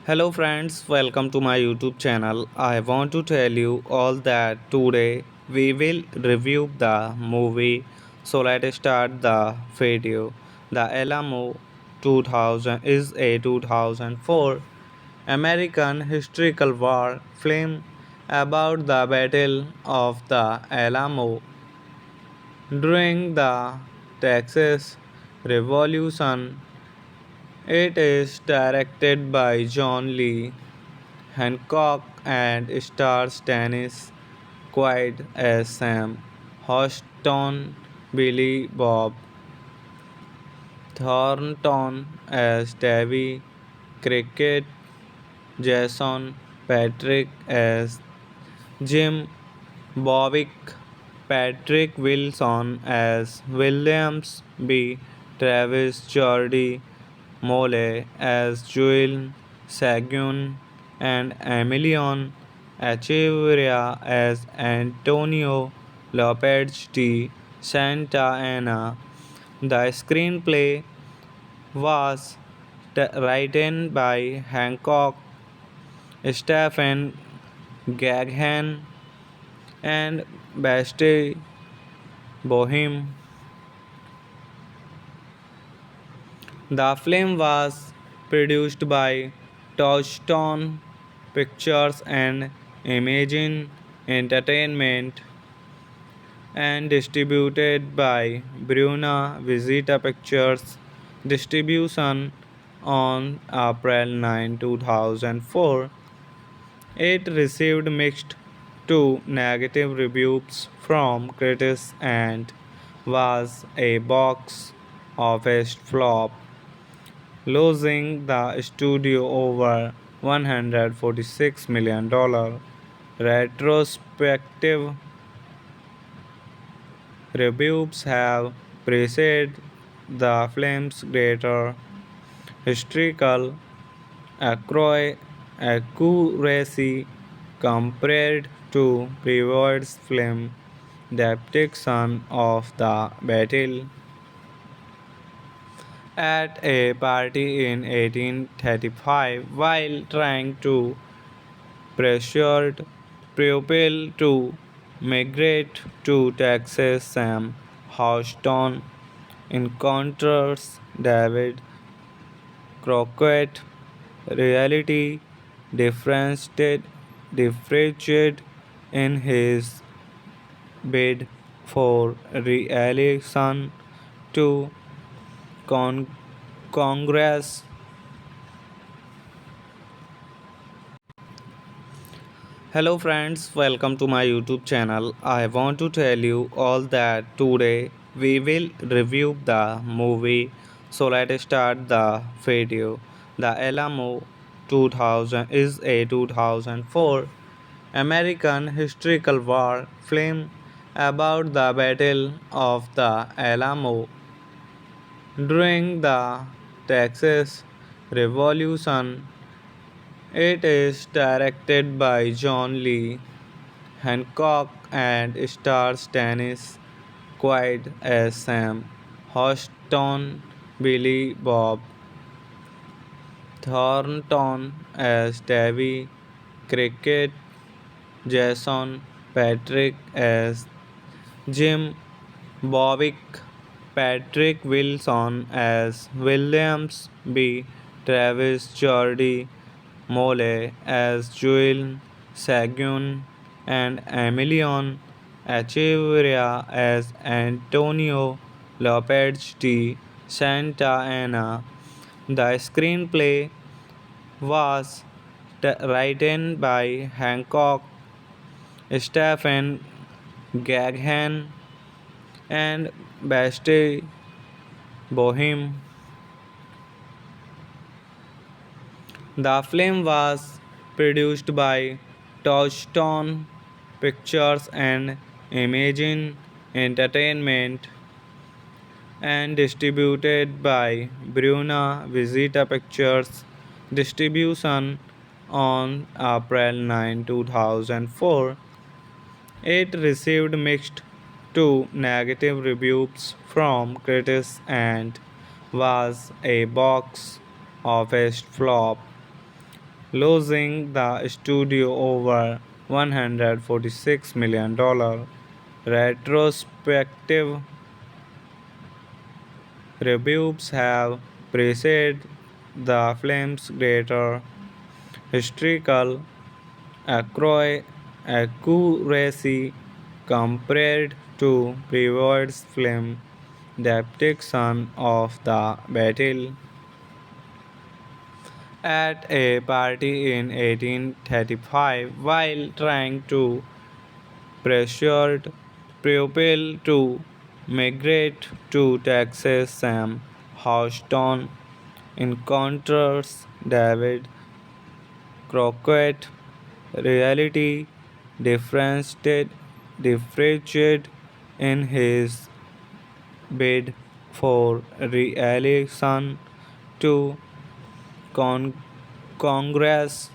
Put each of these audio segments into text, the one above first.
Hello friends, welcome to my YouTube channel. I want to tell you all that today we will review the movie. So let's start the video. The Alamo 2000 is a 2004 American historical war film about the Battle of the Alamo during the Texas Revolution. It is directed by John Lee Hancock and stars Dennis Quaid as Sam Houston, Billy Bob Thornton as Davy Cricket, Jason Patrick as Jim Bovick, Patrick Wilson as Williams B. Travis Jordi Mole as Joel Sagun and Emilion Echeverria as Antonio Lopez de Santa Ana. The screenplay was written by Hancock, Stephen Gaghan, and Bastille Boheme. The film was produced by Touchstone Pictures and Imagine Entertainment and distributed by Bruna Visita Pictures. Distribution on April 9, 2004. It received mixed to negative reviews from critics and was a box office flop, losing the studio over $146 million. Retrospective reviews have praised the film's greater historical accuracy compared to previous film depiction of the battle. At a party in 1835 while trying to persuade pupil to migrate to Texas. Sam Houston encounters David Crockett, reality differentiated in his bid for re-election to con- Congress. Hello friends, welcome to my YouTube channel. I want to tell you all that today we will review the movie. So let's start the video. The Alamo 2000 is a 2004 American historical war film about the Battle of the Alamo during the Texas Revolution. It is directed by John Lee Hancock and stars Dennis Quaid as Sam Houston, Billy Bob Thornton as Davy Cricket, Jason Patrick as Jim Bowick, Patrick Wilson as Williams B. Travis Jordy Mole as Joel Sagun and Emilion Echeverria as Antonio Lopez de Santa Anna. The screenplay was written by Hancock, Stephen Gaghan, and Basti Boheme. The film was produced by Touchstone Pictures and Imagine Entertainment and distributed by Bruna Visita Pictures. Distribution on April 9, 2004. It received mixed to negative reviews from critics and was a box office flop, losing the studio over $146 million. Retrospective reviews have praised the film's greater historical accuracy compared to previous film depiction of the battle. At a party in 1835, while trying to persuade pupil to migrate to Texas, Sam Houston encounters David Crockett. Reality differentiated in his bid for re-election to con- Congress.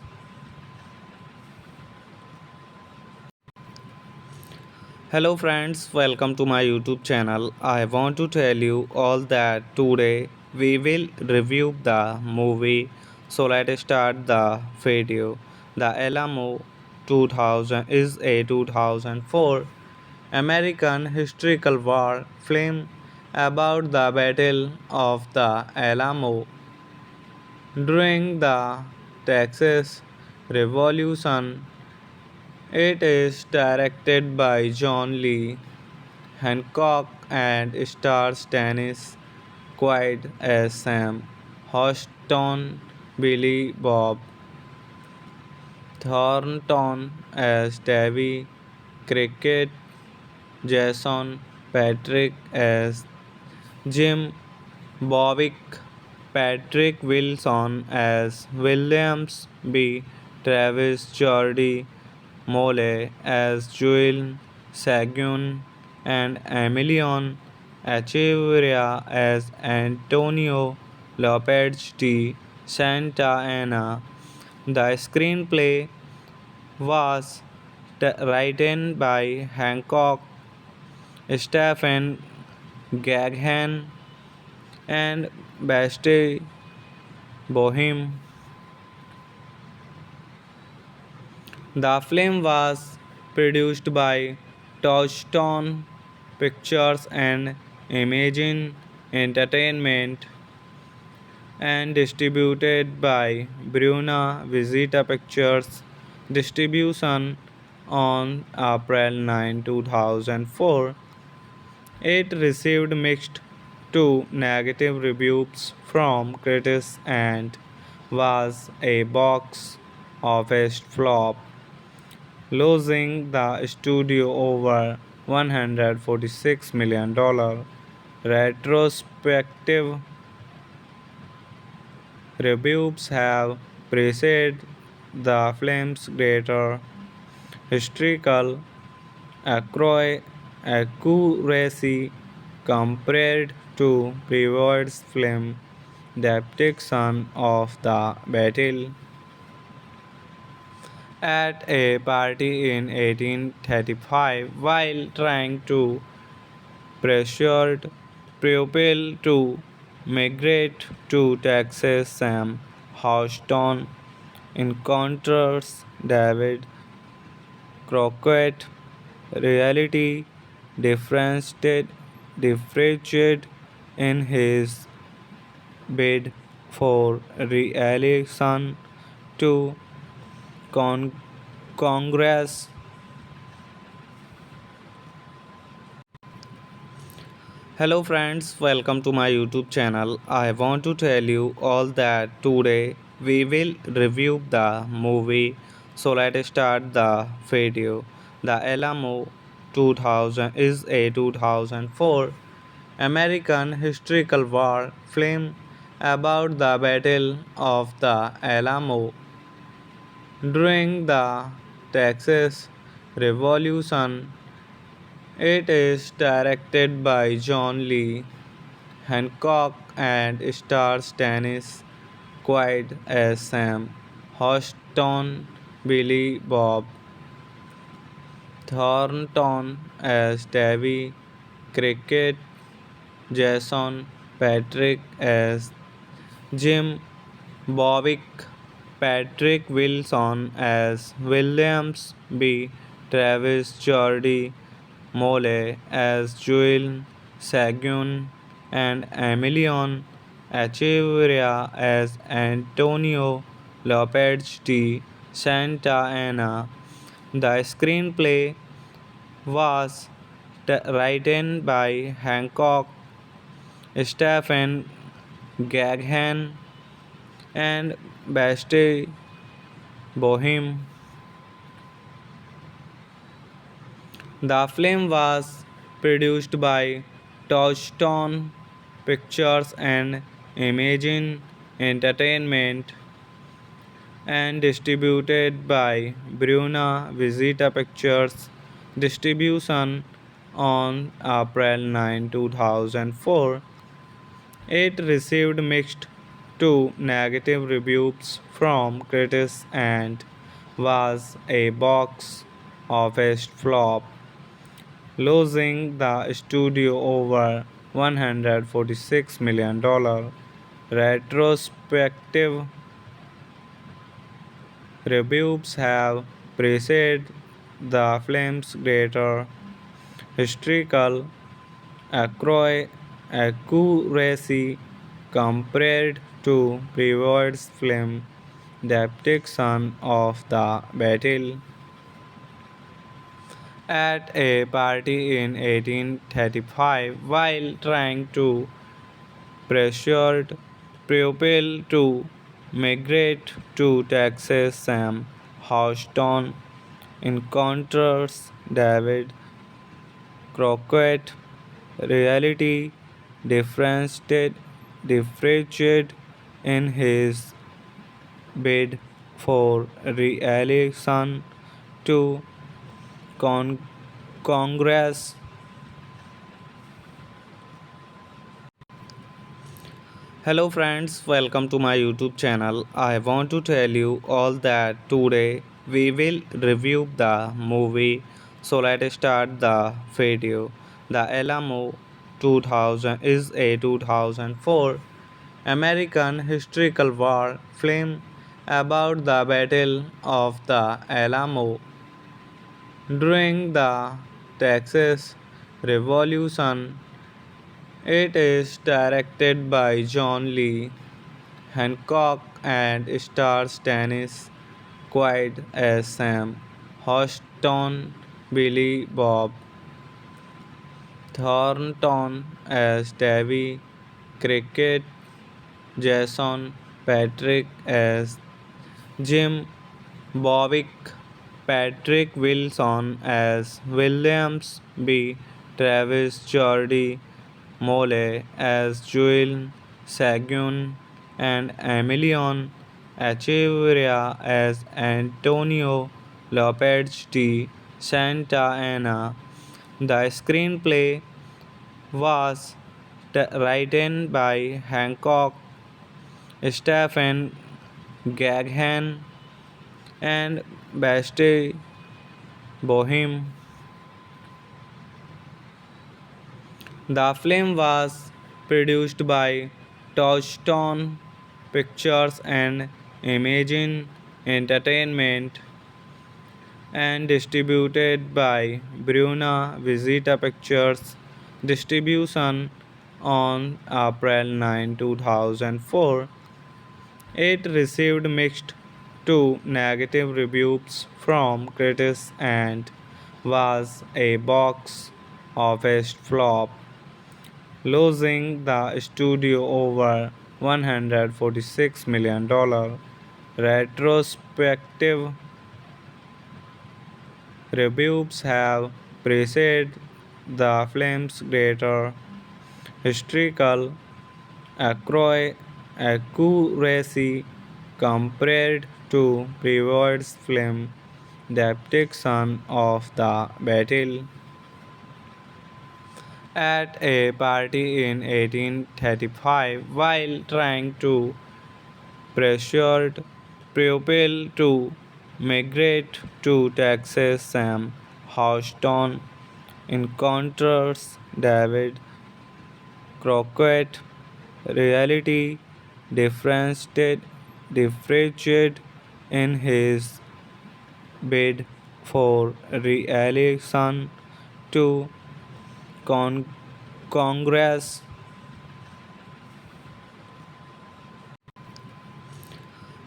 Hello friends, welcome to my YouTube channel. I want to tell you all that today we will review the movie. So let's start the video. The Alamo 2000 is a 2004 American historical war film about the Battle of the Alamo during the Texas Revolution. It is directed by John Lee Hancock and stars Dennis Quaid as Sam Houston, Billy Bob Thornton as Davy Cricket, Jason Patrick as Jim Bowick, Patrick Wilson as Williams B. Travis Jordy Mole as Joel Sagun and Emilion Echeverria as Antonio Lopez de Santa Anna. The screenplay was written by Hancock, Stephen Gaghan, and Basti Boheme. The film was produced by Touchstone Pictures and Imagine Entertainment and distributed by Bruna Visita Pictures. Distribution on April 9, 2004. It received mixed to negative reviews from critics and was a box office flop, losing the studio over $146 million. Retrospective reviews have praised the film's greater historical accuracy compared to previous film depiction of the battle. At a party in 1835, while trying to persuade pupil to migrate to Texas, Sam Houston encounters David Crockett. Reality differentiated in his bid for re-election to con- Congress. Hello friends, welcome to my YouTube channel. I want to tell you all that today we will review the movie. So let's start the video. The Alamo 2000 is a 2004 American historical war film about the Battle of the Alamo during the Texas Revolution. It is directed by John Lee Hancock and stars Dennis Quaid as Sam Houston, Billy Bob Thornton as Davy Cricket, Jason Patrick as Jim Bowick, Patrick Wilson as Williams B. Travis Jordi Mole as Joel Sagun, and Emilion Echeverria as Antonio Lopez de Santa Anna. The screenplay was written by Hancock, Stephen Gaghan, and Basti Boheme. The film was produced by Touchstone Pictures and Imagine Entertainment and distributed by Bruna Visita Pictures. Distribution on April 9, 2004. It received mixed to negative reviews from critics and was a box office flop, losing the studio over $146 million. Retrospective reviews have praised the film's greater historical accuracy compared to previous film depiction of the battle. At a party in 1835, while trying to persuade pupil to migrate to Texas, Sam Houston encounters David Crockett. Reality differentiated in his bid for re-election to con- Congress. Hello friends, welcome to my YouTube channel. I want to tell you all that today we will review the movie. So let's start the video. The Alamo 2000 is a 2004 American historical war film about the Battle of the Alamo during the Texas Revolution. It is directed by John Lee Hancock and stars Dennis Quaid as Sam Houston, Billy Bob Thornton as Davy Cricket, Jason Patrick as Jim Bowick, Patrick Wilson as Williams B. Travis Jordy Mole as Joel Sagun, and Emilion Echeverria as Antonio Lopez de Santa Anna. The screenplay was written by Hancock, Stephen Gaghan, and Bastille Boheme. The film was produced by Touchstone Pictures and Imagine Entertainment and distributed by Bruna Visita Pictures. Distribution on April 9, 2004. It received mixed to negative reviews from critics and was a box office flop, losing the studio over $146 million. Retrospective reviews have praised the film's greater historical accuracy compared to previous film depiction of the battle. At a party in 1835, while trying to persuade pupil to migrate to Texas, Sam Houston encounters David Crockett. Reality differentiated in his bid for re-election to con- Congress.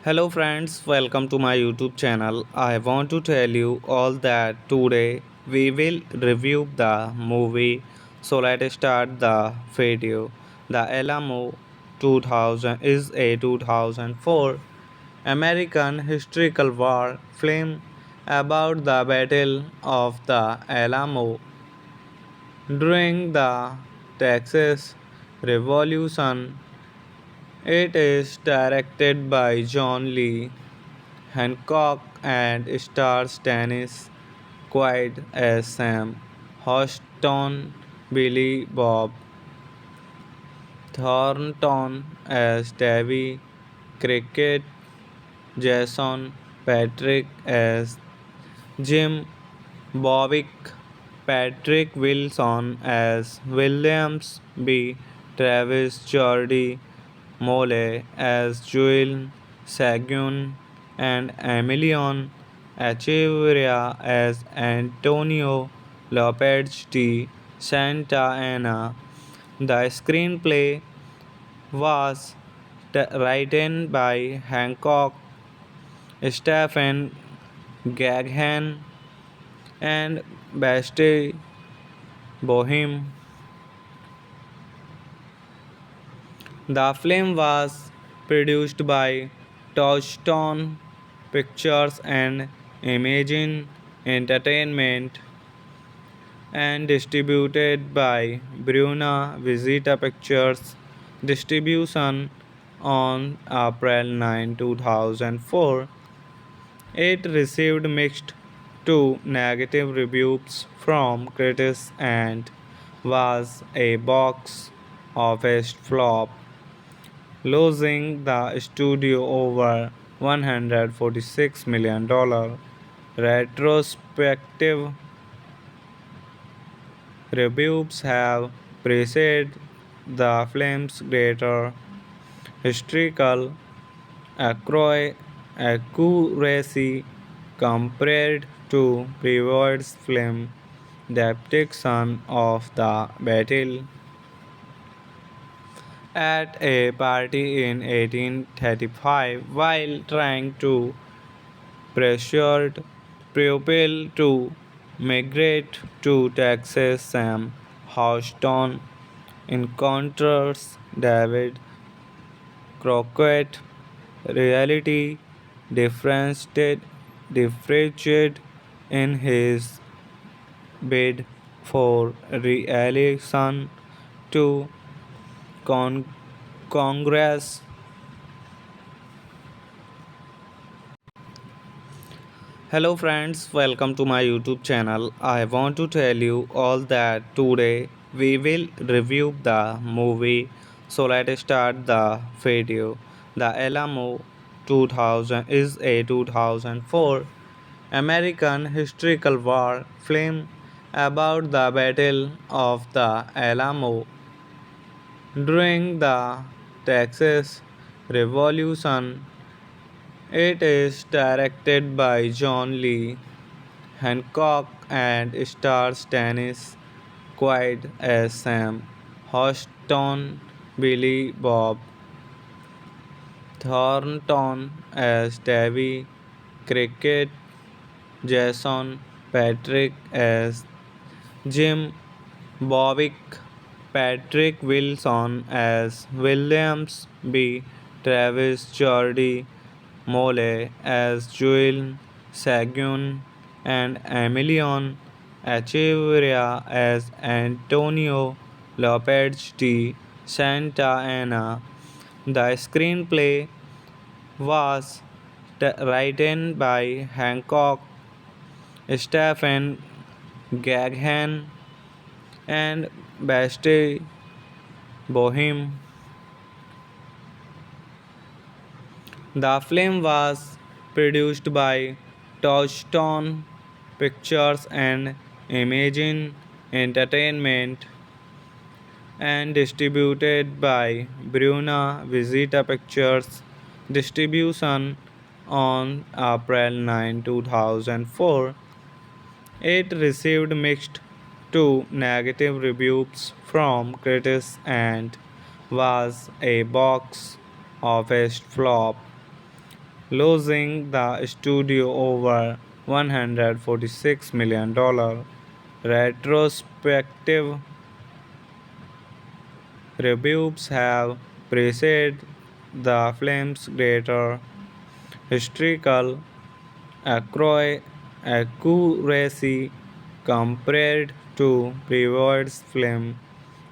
Hello friends, welcome to my YouTube channel. I want to tell you all that today we will review the movie. So let's start the video. The Alamo 2000 is a 2004 American historical war film about the Battle of the Alamo during the Texas Revolution. It is directed by John Lee Hancock and stars Dennis Quaid as Sam Houston, Billy Bob Thornton as Davy Cricket, Jason Patrick as Jim Bowick, Patrick Wilson as Williams B. Travis Jordy Mole as Joel Sagun, and Emilion Echeverria as Antonio Lopez de Santa Anna. The screenplay was written by Hancock, Stephen Gaghan, and Bastille Boheme. The film was produced by Touchstone Pictures and Imagine Entertainment and distributed by Bruna Visita Pictures. Distribution on April 9, 2004. It received mixed to negative reviews from critics and was a box office flop, losing the studio over $146 million. Retrospective reviews have praised the film's greater historical accuracy compared to previous film depiction of the battle. At a party in 1835, while trying to persuade pupil to migrate to Texas. Sam Houston encounters David Crockett. Reality differentiated in his bid for re-election to con- Congress. Hello friends, welcome to my YouTube channel. I want to tell you all that today we will review the movie. So let's start the video. The Alamo 2000 is a 2004 American historical war film about the Battle of the Alamo during the Texas Revolution. It is directed by John Lee Hancock and stars Dennis Quaid as Sam Houston, Billy Bob Thornton as Davy Cricket, Jason Patrick as Jim Bowick, Patrick Wilson as Williams B. Travis Jordy Mole as Joel Sagun and Emilion Echeverria as Antonio Lopez de Santa Anna. The screenplay was written by Hancock, Stephen Gaghan, and Basti Boheme. The film was produced by Touchstone Pictures and Imagine Entertainment and distributed by Bruna Visita Pictures. Distribution on April 9, 2004. It received mixed to negative reviews from critics and was a box office flop, losing the studio over $146 million. Retrospective reviews have praised the film's greater historical accuracy compared to previous film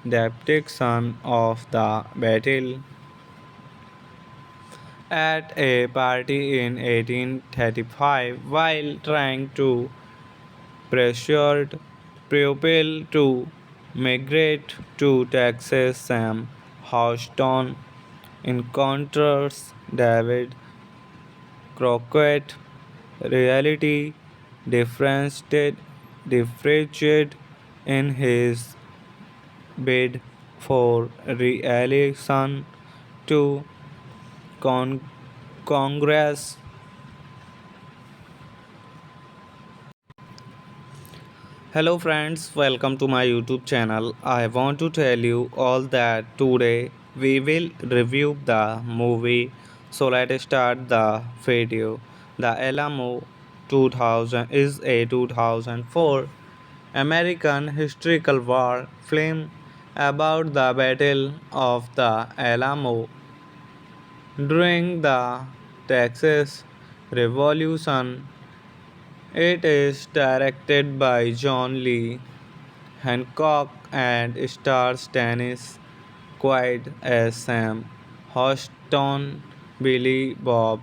depiction of the battle. At a party in 1835, while trying to persuade pupil to migrate to Texas, Sam Houston encounters David Crockett. Reality differentiated in his bid for re-election to con- Congress. Hello friends, welcome to my YouTube channel. I want to tell you all that today we will review the movie. So let's start the video. The Alamo 2000 is a 2004 American historical war film about the Battle of the Alamo during the Texas Revolution. It is directed by John Lee Hancock and stars Dennis Quaid as Sam Houston, Billy Bob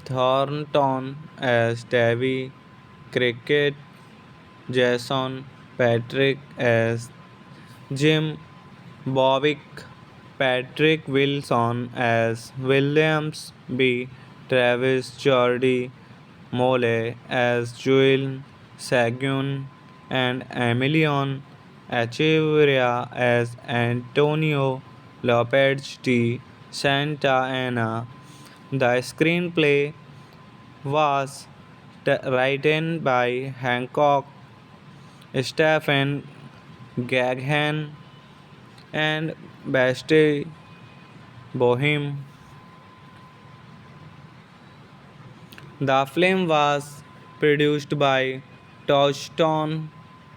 Thornton as Davy Cricket, Jason Patrick as Jim Bowick, Patrick Wilson as Williams B. Travis Jordy Mole as Joel Sagun and Emilion Echeverria as Antonio Lopez de Santa Anna. The screenplay was written by Hancock, Stephen Gaghan, and Basti Boheme. The film was produced by Touchstone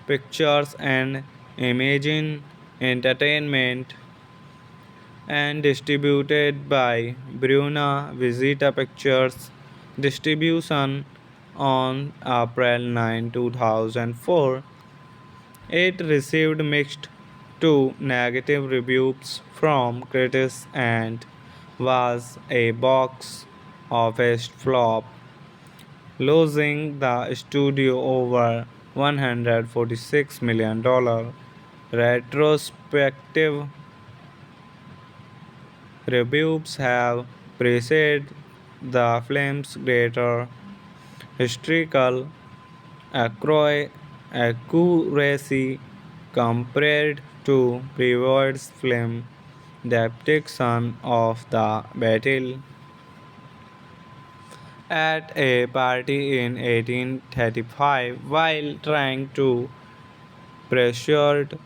Pictures and Imagine Entertainment and distributed by Bruna Visita Pictures. Distribution on April 9, 2004. It received mixed to negative reviews from critics and was a box office flop, losing the studio over $146 million. Retrospective reviews have praised the film's greater historical accuracy compared to previous film depiction of the battle. At a party in 1835, while trying to persuade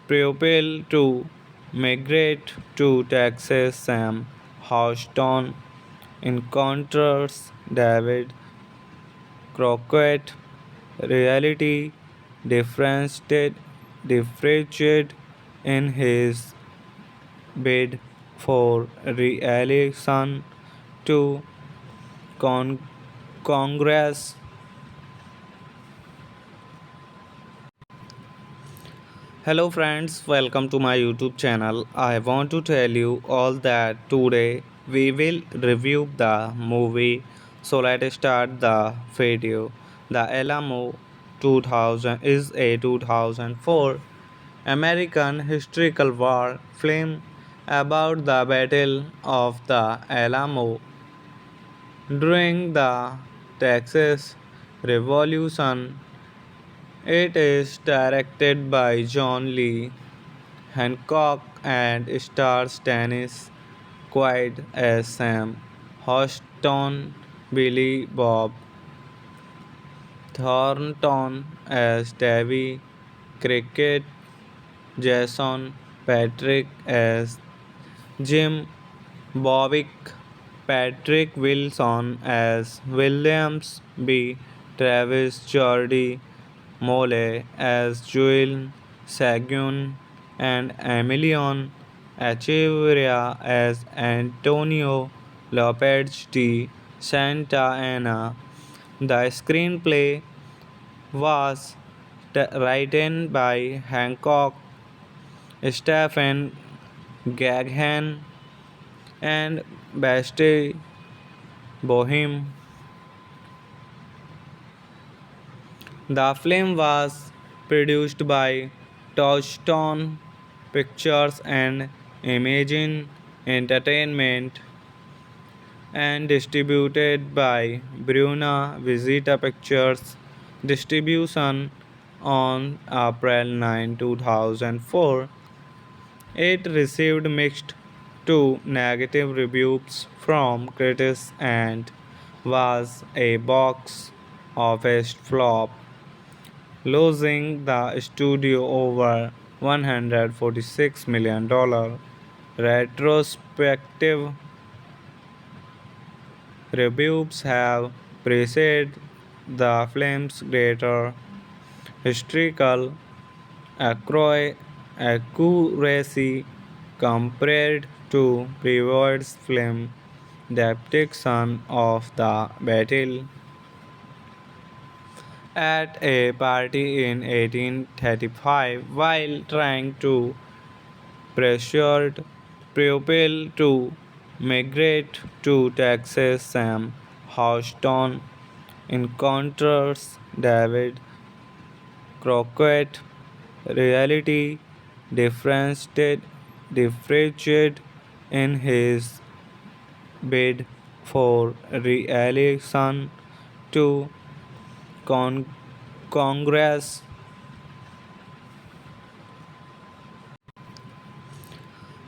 pupil to migrate to Texas, Sam Houston encounters David Crockett. Reality differentiated in his bid for re-election to con- Congress. Hello friends, welcome to my YouTube channel. I want to tell you all that today we will review the movie. So let's start the video. The Alamo 2000 is a 2004 American historical war film about the Battle of the Alamo during the Texas Revolution. It is directed by John Lee Hancock and stars Dennis Quaid as Sam Houston, Billy Bob Thornton as Davy Cricket, Jason Patrick as Jim Bowick, Patrick Wilson as Williams B. Travis Jordi Mole as Joel Sagun and Emilion Echeverria as Antonio Lopez de Santa Ana. The screenplay was written by Hancock, Stephen Gaghan, and Basti Boheme. The film was produced by Touchstone Pictures and Imagine Entertainment and distributed by Bruna Visita Pictures. Distribution on April 9, 2004. It received mixed to negative reviews from critics and was a box office flop, losing the studio over $146 million. Retrospective reviews have praised the film's greater historical accuracy compared to previous film depiction of the battle. At a party in 1835, while trying to persuade pupil to migrate to Texas, Sam Houston encounters David Crockett. Reality differentiated in his bid for re-election to con- Congress.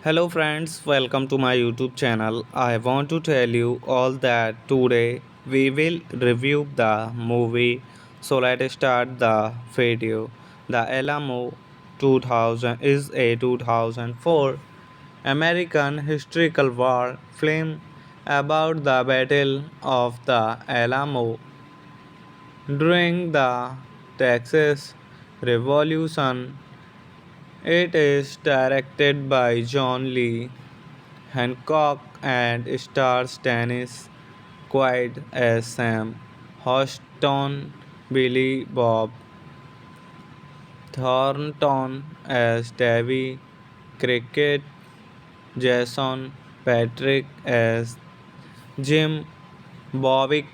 Hello friends, welcome to my YouTube channel. I want to tell you all that today we will review the movie. So let's start the video. The Alamo 2000 is a 2004 American historical war film about the Battle of the Alamo during the Texas Revolution. It is directed by John Lee Hancock and stars Dennis Quaid as Sam Houston, Billy Bob Thornton as Davy Cricket, Jason Patrick as Jim Bowick,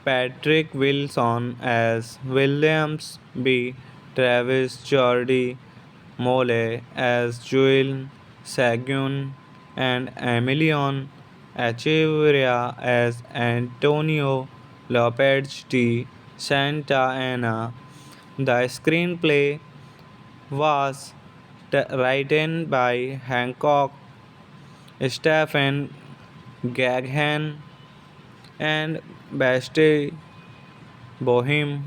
Patrick Wilson as Williams B. Travis Jordi Mole as Joel Sagun, and Emilion Echeverria as Antonio Lopez de Santa Anna. The screenplay was written by Hancock, Stephen Gaghan, and Bastille Boheme.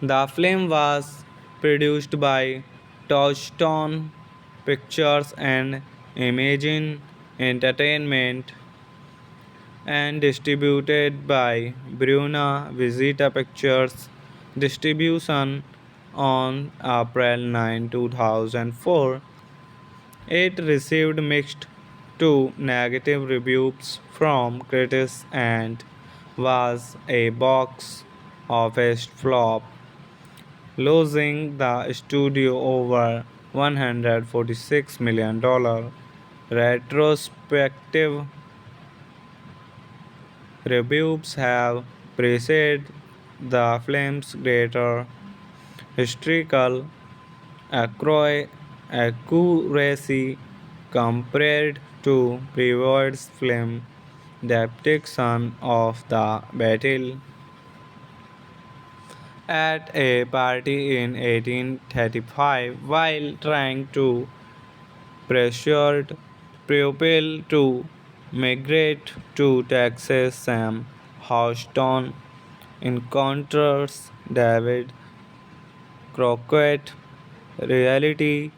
The film was produced by Touchstone Pictures and Imagine Entertainment and distributed by Bruna Visita Pictures. Distribution on April 9, 2004. It received mixed to negative reviews from critics and was a box office flop, losing the studio over $146 million. Retrospective reviews have praised the film's greater historical accuracy compared to previous film depiction of the battle. At a party in 1835, while trying to persuade pupil to migrate to Texas, Sam Houston encounters David Crockett. Reality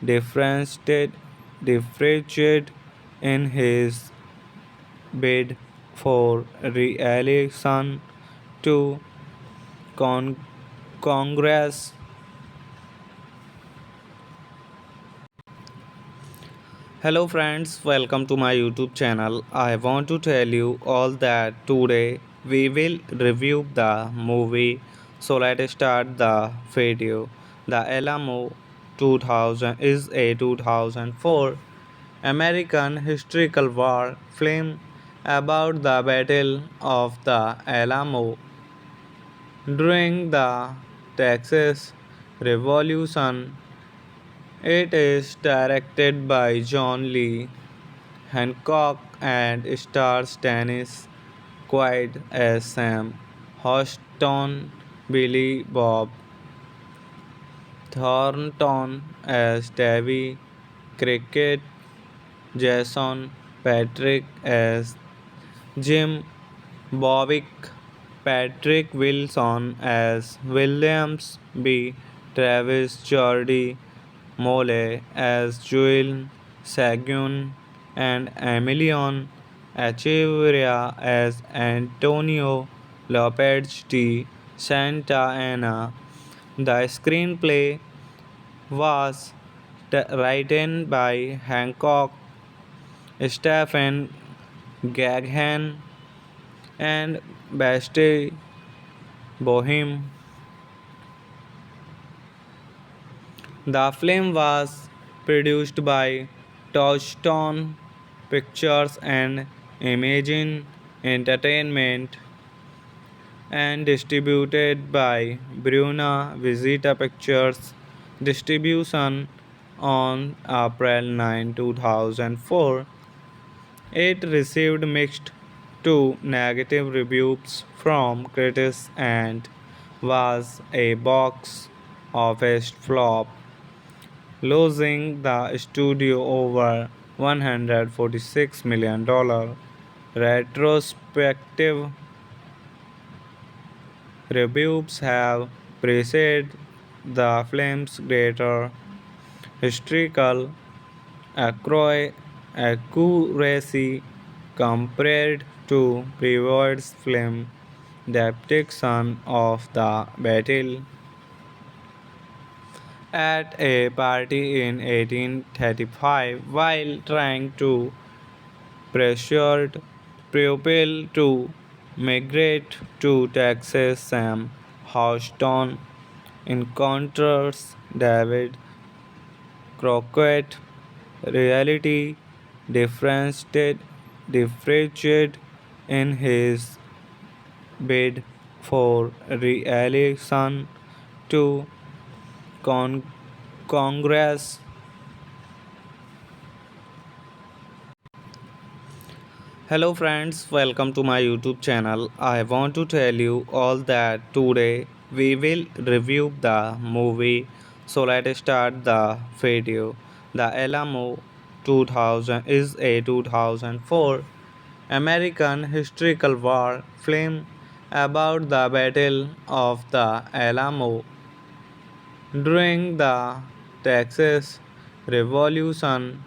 differentiated in his bid for re-election to con- Congress. Hello friends, welcome to my YouTube channel. I want to tell you all that today we will review the movie. So let's start the video. The Alamo 2000 is a 2004 American historical war film about the Battle of the Alamo during the Texas Revolution. It is directed by John Lee Hancock and stars Dennis Quaid as Sam Houston, Billy Bob Thornton as Davy Cricket, Jason Patrick as Jim Bowick, Patrick Wilson as Williams B. Travis Jordi Mole as Joel Sagun, and Emilion Echeverria as Antonio Lopez de Santa Anna. The screenplay was written by Hancock, Stephen Gaghan, and Bastille Boheme. The film was produced by Touchstone Pictures and Imagine Entertainment and distributed by Bruna Visita Pictures. Distribution on April 9, 2004. It received mixed to negative reviews from critics and was a box office flop, losing the studio over $146 million. Retrospective reviews have praised the film's greater historical accuracy accuracy compared to previous film depiction of the battle. At a party in 1835, while trying to persuade pupil to migrate to Texas, Sam Houston encounters David Crockett. Reality differentiated in his bid for re-election to con- Congress. Hello friends, welcome to my YouTube channel. I want to tell you all that today we will review the movie. So let's start the video. The Alamo 2000 is a 2004 American historical war film about the Battle of the Alamo during the Texas Revolution.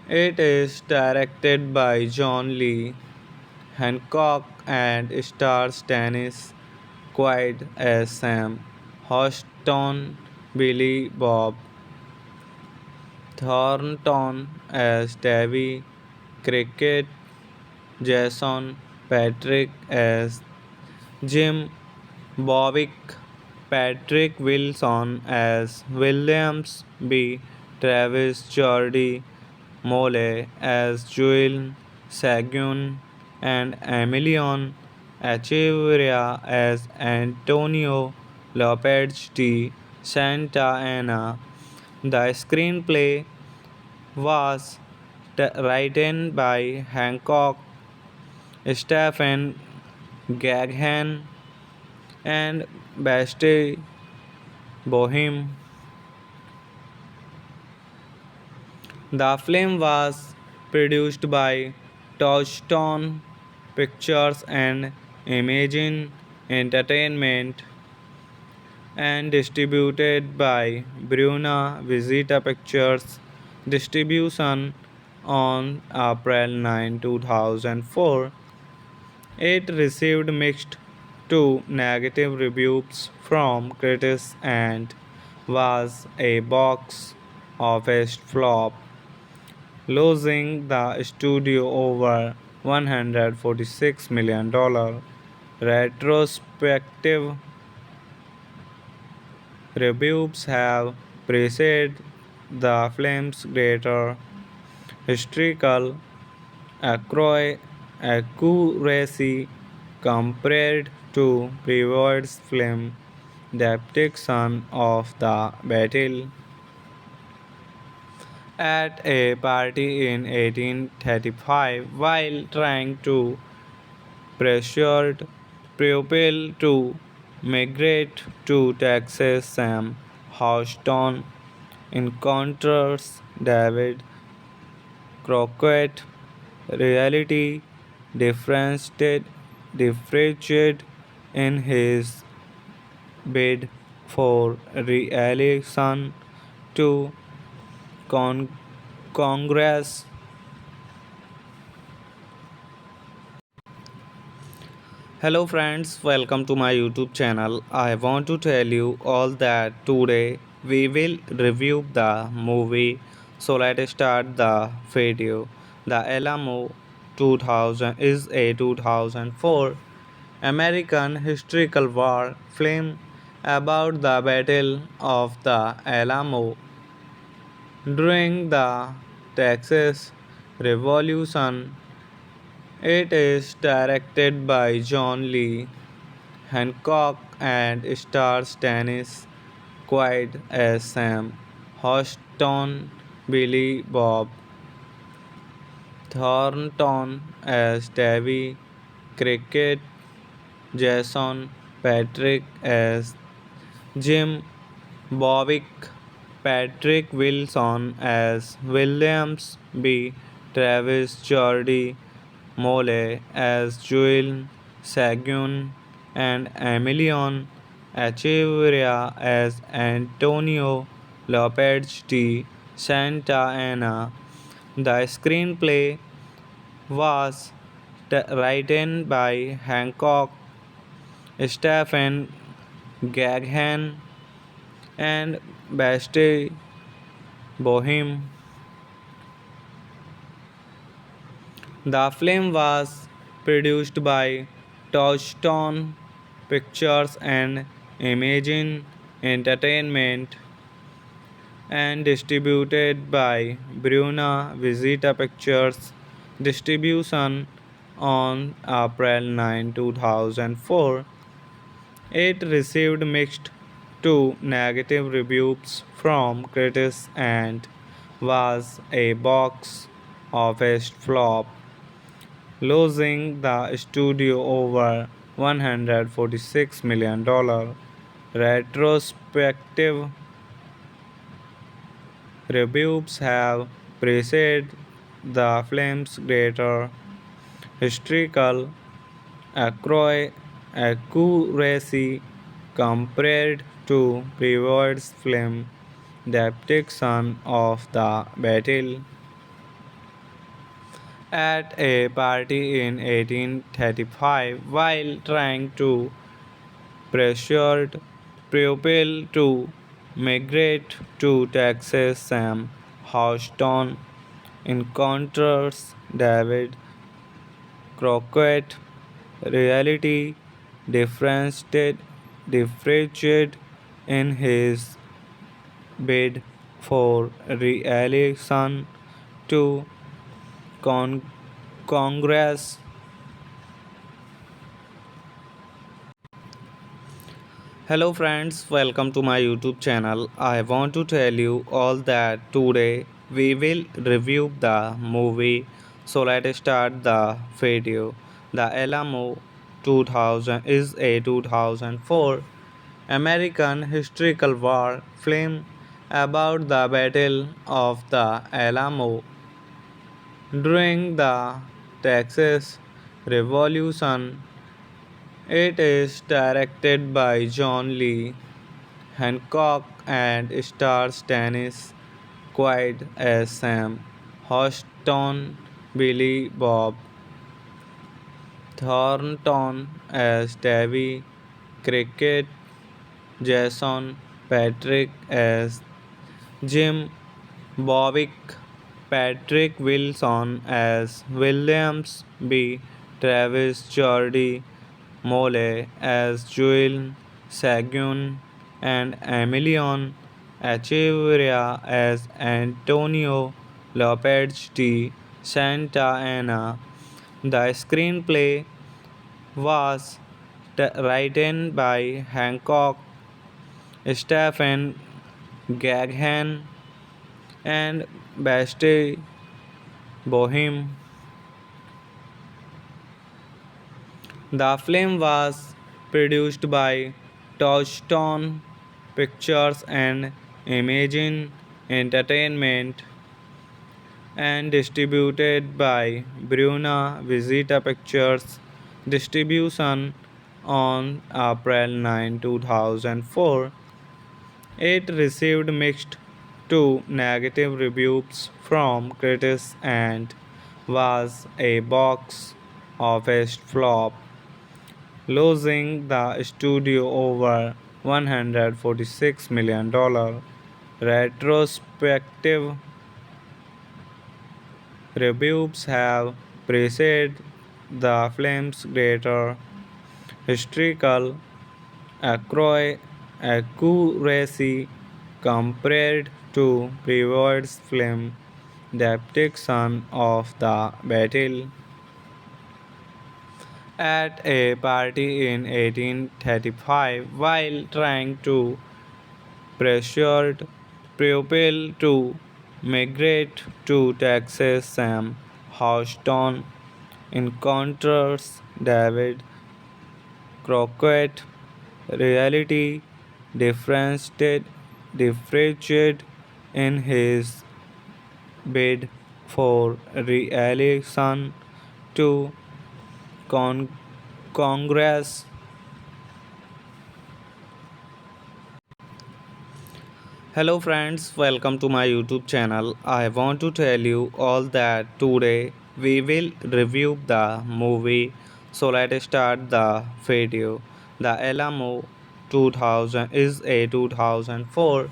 It is directed by John Lee Hancock and stars Dennis Quaid as Sam Houston, Billy Bob Thornton as Davy Cricket, Jason Patrick as Jim Bowick, Patrick Wilson as Williams B. Travis Jordy Mole as Joel Sagun and Emilion Echeverria as Antonio Lopez de Santa Anna. The screenplay was written by Hancock, Stephen Gaghan, and Basti Boheme. The film was produced by Touchstone Pictures and Imagine Entertainment and distributed by Bruna Visita Pictures. Distribution on April 9, 2004. It received mixed to negative reviews from critics and was a box office flop, losing the studio over $146 million. Retrospective reviews have praised the film's greater historical accuracy compared to previous film depiction of the battle. At a party in 1835, while trying to persuade pupil to migrate to Texas, Sam Houston encounters David Crockett. Reality differentiated in his bid for re-election to con- Congress. Hello friends, welcome to my YouTube channel. I want to tell you all that today we will review the movie. So let's start the video. The Alamo 2000 is a 2004 American historical war film about the Battle of the Alamo during the Texas Revolution. It is directed by John Lee Hancock and stars Dennis Quaid as Sam Houston, Billy Bob Thornton as Davy Cricket, Jason Patrick as Jim Bowick, Patrick Wilson as Williams B. Travis Jordy Mole as Joel Sagun and Emilion Echeverria as Antonio Lopez de Santa Anna. The screenplay was written by Hancock, Stephen Gaghan, and Bastille Boheme. The film was produced by Touchstone Pictures and Imagine Entertainment and distributed by Bruna Visita Pictures. Distribution on April 9, 2004. It received mixed to negative reviews from critics and was a box office flop, losing the studio over $146 million. Retrospective reviews have praised the film's greater historical accuracy compared to previous film depiction of the battle. At a party in 1835, while trying to persuade pupil to migrate to Texas, Sam Houston encounters David Crockett. Reality differentiated in his bid for re-election to con- Congress. Hello friends, welcome to my YouTube channel. I want to tell you all that today we will review the movie. So let's start the video. The Alamo 2000 is a 2004 American historical war film about the Battle of the Alamo during the Texas Revolution. It is directed by John Lee Hancock and stars Dennis Quaid as Sam Houston, Billy Bob Thornton as Davy Cricket, Jason Patrick as Jim Bowick, Patrick Wilson as Williams B. Travis Jordi Mole as Joel Sagun, and Emilion Echeverria as Antonio Lopez de Santa Anna. The screenplay was written by Hancock, Stephen Gaghan, and Bastille Boheme. The film was produced by Touchstone Pictures and Imagine Entertainment and distributed by Bruna Visita Pictures. Distribution on April 9, 2004. It received mixed to negative reviews from critics and was a box office flop, losing the studio over $146 million. Retrospective reviews have praised the film's greater historical accuracy compared to previous film depiction of the battle. At a party in 1835, while trying to persuade pupil to migrate to Texas, Sam Houston encounters David Crockett. Reality differentiated in his bid for re-election to con- Congress. Hello friends, welcome to my YouTube channel. I want to tell you all that today we will review the movie. So let's start the video. The Alamo 2000 is a 2004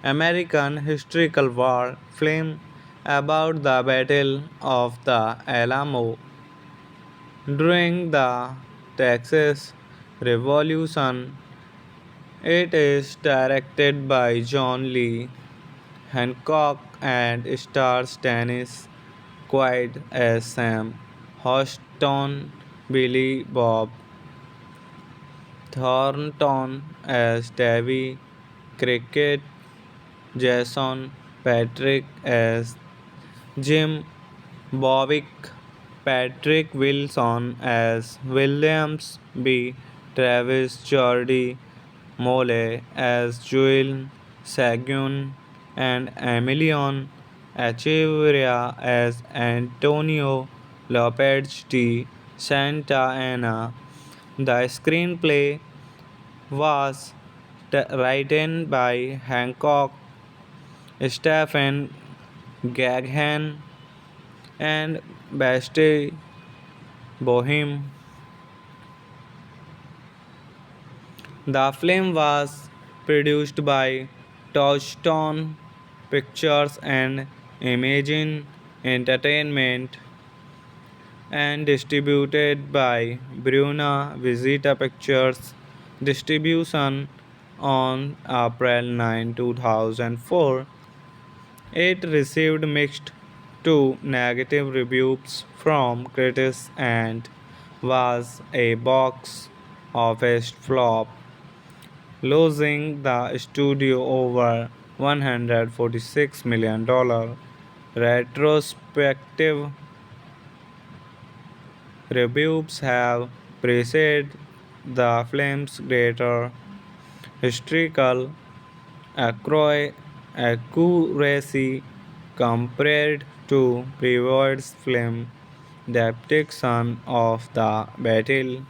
American historical war film about the Battle of the Alamo during the Texas Revolution. It is directed by John Lee Hancock and stars Dennis Quaid as Sam Houston, Billy Bob Thornton as Davy Cricket, Jason Patrick as Jim Bowick, Patrick Wilson as Williams B. Travis Jordy Mole as Joel Sagun and Emilion Echeverria as Antonio Lopez de Santa Anna. The screenplay was written by Hancock, Stephen Gaghan, and Bastille Boheme. The film was produced by Touchstone Pictures and Imagine Entertainment and distributed by Bruna Visita Pictures. Distribution on April 9, 2004. It received mixed to negative reviews from critics and was a box office flop, losing the studio over $146 million. Retrospective reviews have praised the film's greater historical accuracy compared to previous film depiction of the battle.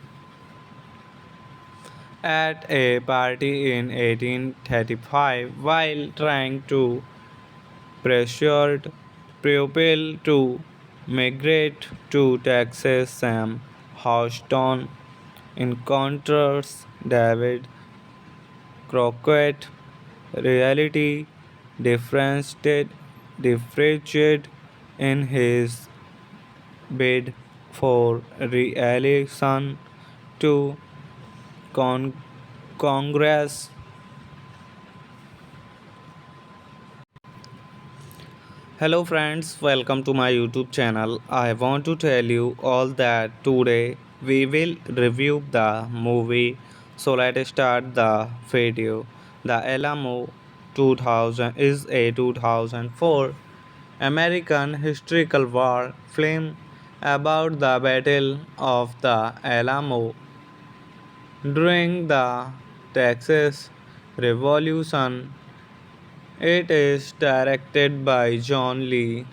At a party in 1835 while trying to persuade pupil to migrate to Texas. Sam Houston encounters David Crockett. Reality differentiated in his bid for re-election to con- Congress. Hello friends, welcome to my YouTube channel. I want to tell you all that today we will review the movie. So let's start the video. The Alamo 2000 is a 2004 American historical war film about the Battle of the Alamo during the Texas Revolution. It is directed by John Lee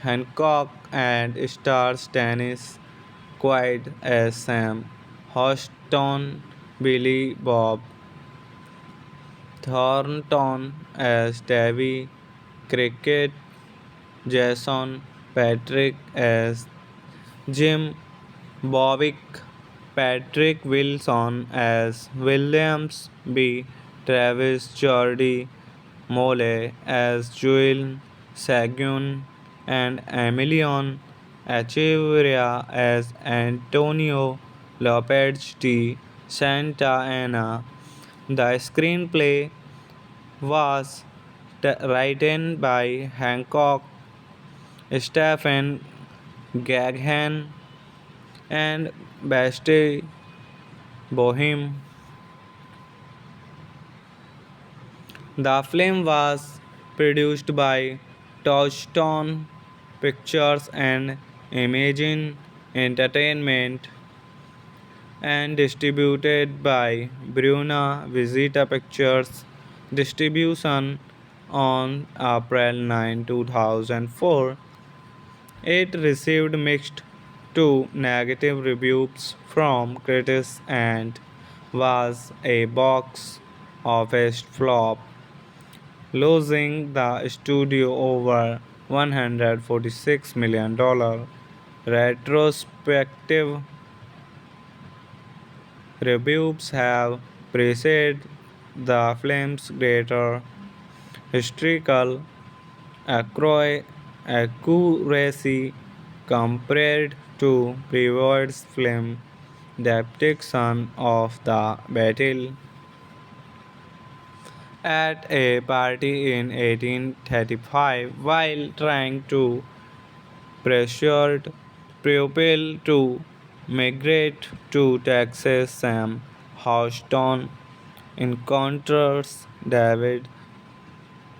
Hancock and stars Dennis Quaid as Sam Houston, Billy Bob Thornton as Davy Cricket, Jason Patrick as Jim Bowick, Patrick Wilson as Williams B. Travis Jordy Mole as Joel Sagun and Emilion Echeverria as Antonio Lopez de Santa Anna. The screenplay was written by Hancock, Stephen Gaghan, and Bastille Boheme. The film was produced by Touchstone Pictures and Imagine Entertainment and distributed by Bruna Visita Pictures. Distribution on April 9, 2004. It received mixed to negative reviews from critics and was a box office flop, losing the studio over $146 million. Retrospective reviews have praised the film's greater historical accuracy compared to previous film depiction of the battle. At a party in 1835, while trying to persuade pupil to migrate to Texas, Sam Houston encounters David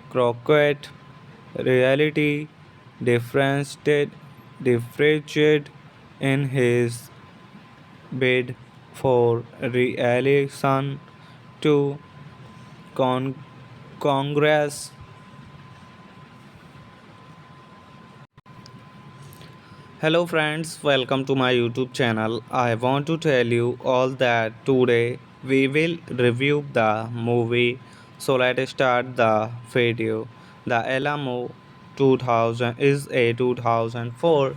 Crockett. Reality differentiated in his bid for re-election to con- Congress. Hello friends, welcome to my YouTube channel. I want to tell you all that today we will review the movie. So let's start the video. The Alamo 2000 is a 2004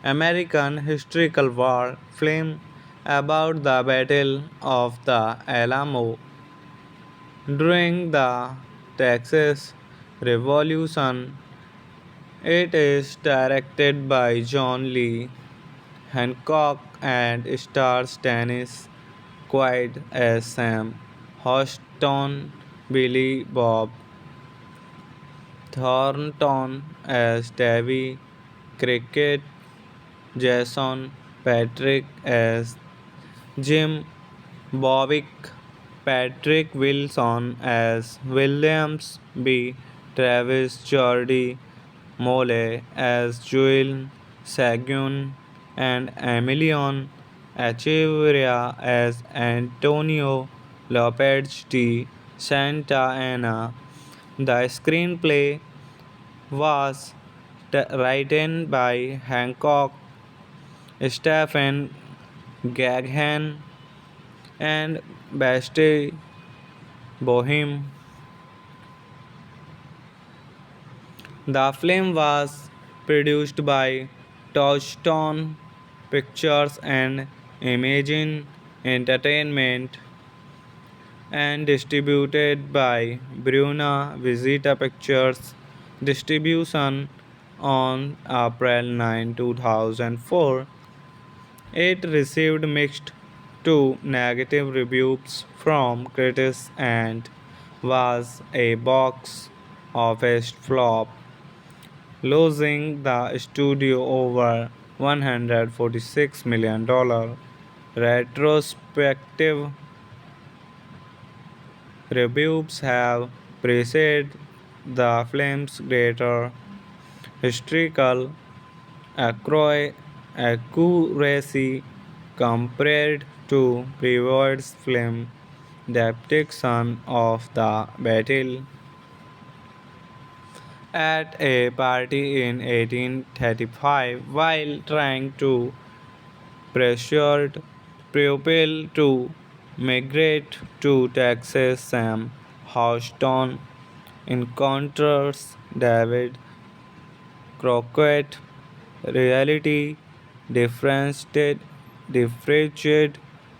American historical war film about the Battle of the Alamo during the Texas Revolution. It is directed by John Lee Hancock and stars Dennis Quaid as Sam Houston, Billy Bob Thornton as Davy Cricket, Jason Patrick as Jim Bowick, Patrick Wilson as Williams B. Travis Jordi Mole as Joel Sagun and Emilion Echeverria as Antonio Lopez de Santa Ana. The screenplay was written by Hancock, Stephen Gaghan, and Basti Boheme. The film was produced by Touchstone Pictures and Imagine Entertainment and distributed by Bruna Visita Pictures. Distribution on April 9, 2004. It received mixed to negative reviews from critics and was a box office flop, losing the studio over $146 million. Retrospective reviews have praised the film's greater historical accuracy compared to previous film depiction of the battle. At a party in 1835, while trying to persuade pupil to migrate to Texas, Sam Houston encounters David Crockett. Reality differentiated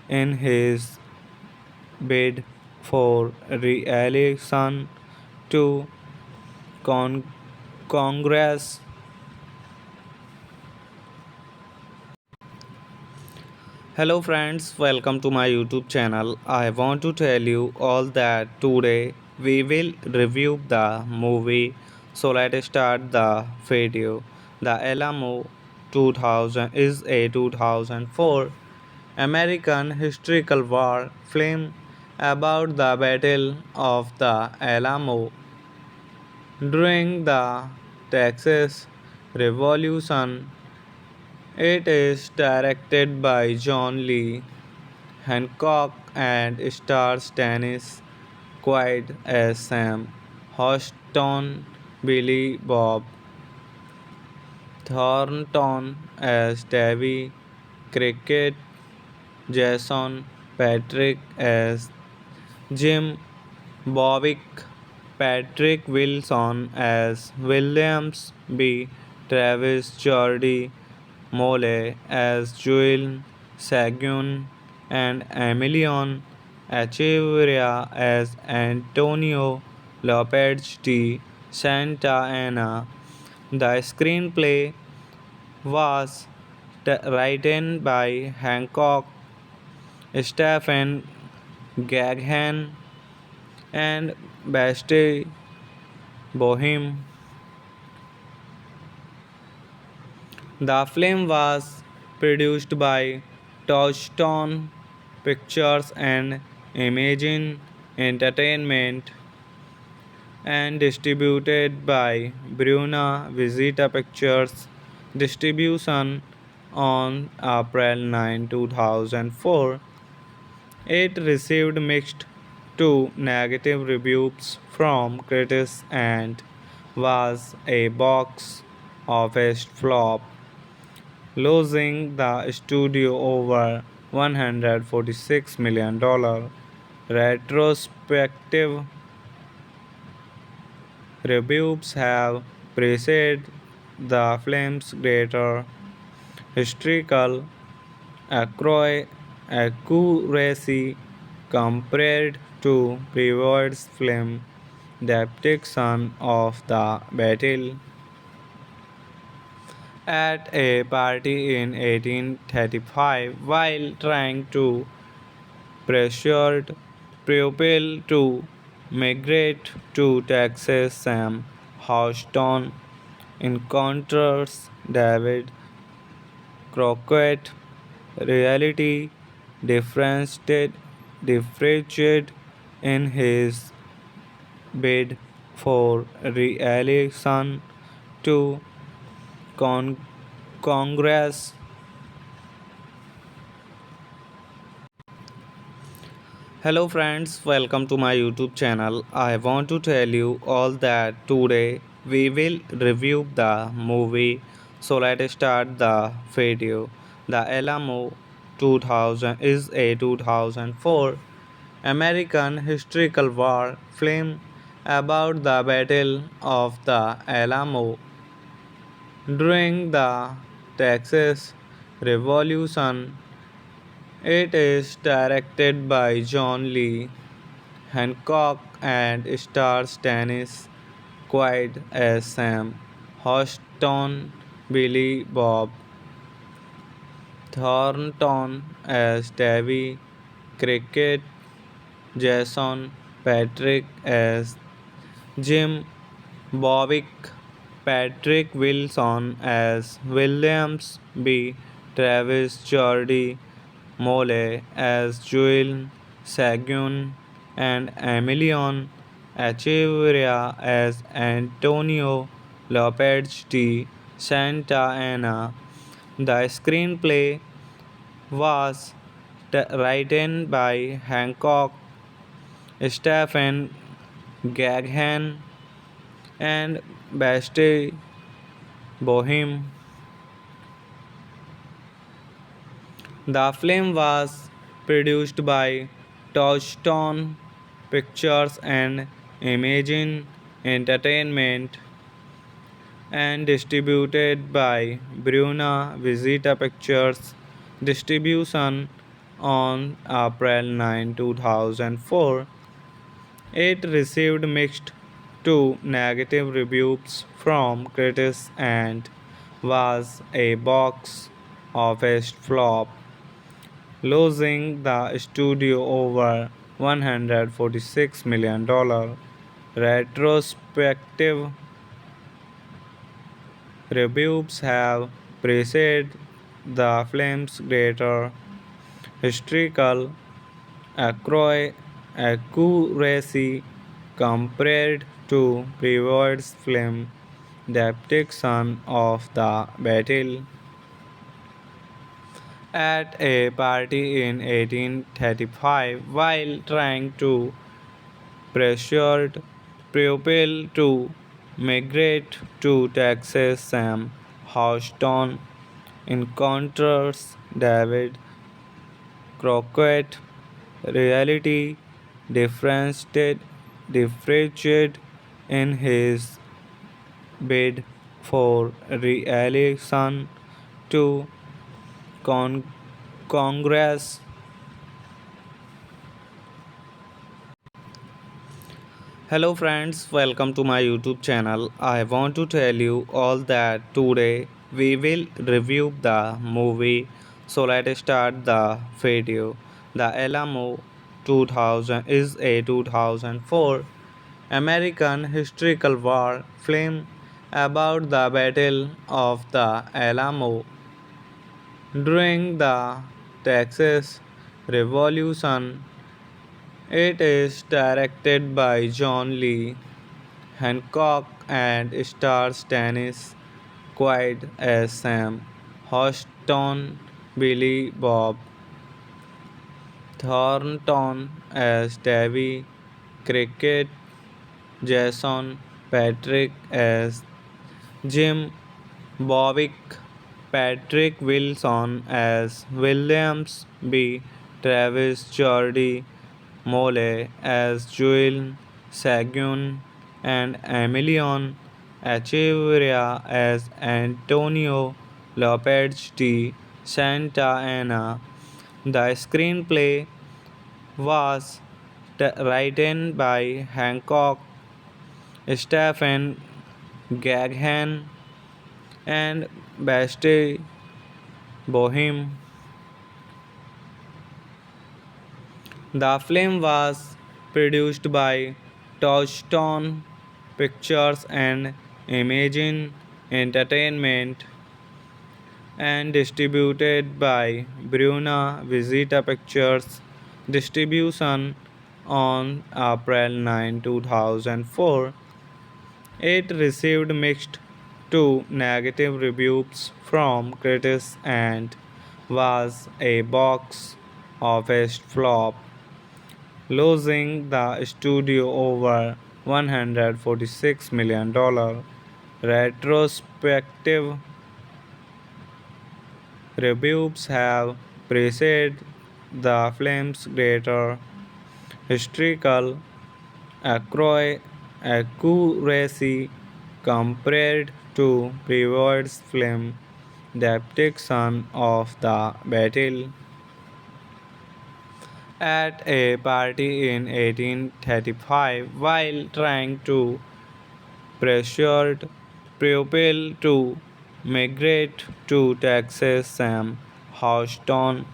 in his bid for re-election to con- Congress. Hello friends, welcome to my YouTube channel. I want to tell you all that today we will review the movie. So let's start the video. The Alamo 2000 is a 2004 American historical war film about the Battle of the Alamo during the Texas Revolution. It is directed by John Lee Hancock and stars Dennis Quaid as Sam Houston, Billy Bob Thornton as Davy Cricket, Jason Patrick as Jim Bowick, Patrick Wilson as Williams B. Travis Jordi Mole as Joel Sagun and Emilion Echeverria as Antonio Lopez de Santa Anna. The screenplay was written by Hancock, Stephen Gaghan, and Bastille Boheme. The film was produced by Touchstone Pictures and Imagine Entertainment and distributed by Bruna Visita Pictures. Distribution on April 9, 2004. It received mixed to negative reviews from critics and was a box office flop, losing the studio over $146 million. Retrospective reviews have praised the film's greater historical accuracy compared to previous film depiction of the battle. At a party in 1835, while trying to persuade pupil to migrate to Texas, Sam Houston encounters David Crockett. Reality differentiated in his bid for re-election to con- Congress. Hello friends, welcome to my YouTube channel. I want to tell you all that today we will review the movie. So let's start the video. The Alamo 2000 is a 2004 American historical war film about the Battle of the Alamo during the Texas Revolution. It is directed by John Lee Hancock and stars Dennis Quaid as Sam Houston, Billy Bob Thornton as Davy Cricket, Jason Patrick as Jim Bowick, Patrick Wilson as Williams B. Travis Jordi Mole as Joel Sagun and Emilion Echeverria as Antonio Lopez de Santa Anna. The screenplay was written by Hancock, Stephen Gaghan, and Bastille Boheme. The film was produced by Touchstone Pictures and Imagine Entertainment and distributed by Bruna Visita Pictures. Distribution on April 9, 2004. It received mixed to negative reviews from critics and was a box office flop, losing the studio over $146 million. Retrospective reviews have praised the film's greater historical accuracy compared to previous film depiction of the battle. At a party in 1835, while trying to persuade pupil to migrate to Texas, Sam Houston encounters David Crockett. Reality differentiated in his bid for re-election to con- Congress. Hello friends, welcome to my YouTube channel. I want to tell you all that today we will review the movie. So let's start the video. The Alamo 2000 is a 2004 American historical war film about the Battle of the Alamo during the Texas Revolution. It is directed by John Lee Hancock and stars Dennis Quaid as Sam Houston, Billy Bob Thornton as Davy Cricket, Jason Patrick as Jim Bowick, Patrick Wilson as Williams B. Travis Jordy Mole as Joel Sagun and Emilion Echeverria as Antonio Lopez de Santa Anna. The screenplay was written by Hancock, Stephen Gaghan, and Bastille Boheme. The film was produced by Touchstone Pictures and Imagine Entertainment and distributed by Bruna Visita Pictures. Distribution on April 9, 2004. It received mixed to negative reviews from critics and was a box office flop, losing the studio over $146 million. Retrospective reviews have praised the film's greater historical accuracy compared to previous film depiction of the battle. At a party in 1835 while trying to persuade pupil to migrate to Texas. Sam Houston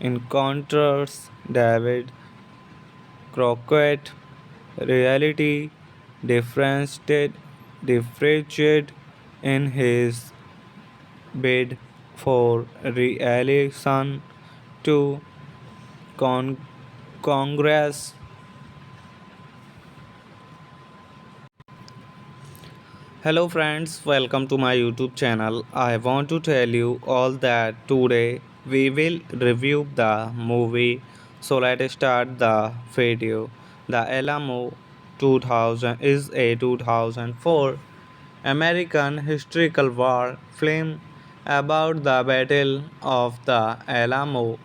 encounters David Crockett. Reality differentiated in his bid for re-election to con- Congress. Hello friends, welcome to my YouTube channel. I want to tell you all that today we will review the movie. So let's start the video. The Alamo 2000 is a 2004 American historical war film about the Battle of the Alamo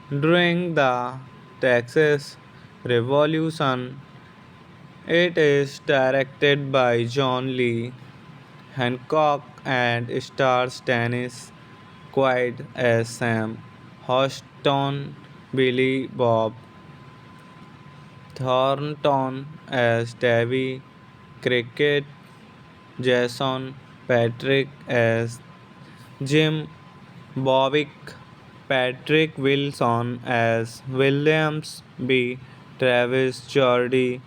during the Texas Revolution. It is directed by John Lee Hancock and stars Dennis Quaid as Sam Houston, Billy Bob Thornton as Davy Cricket, Jason Patrick as Jim Bowick, Patrick Wilson as Williams B. Travis Jordy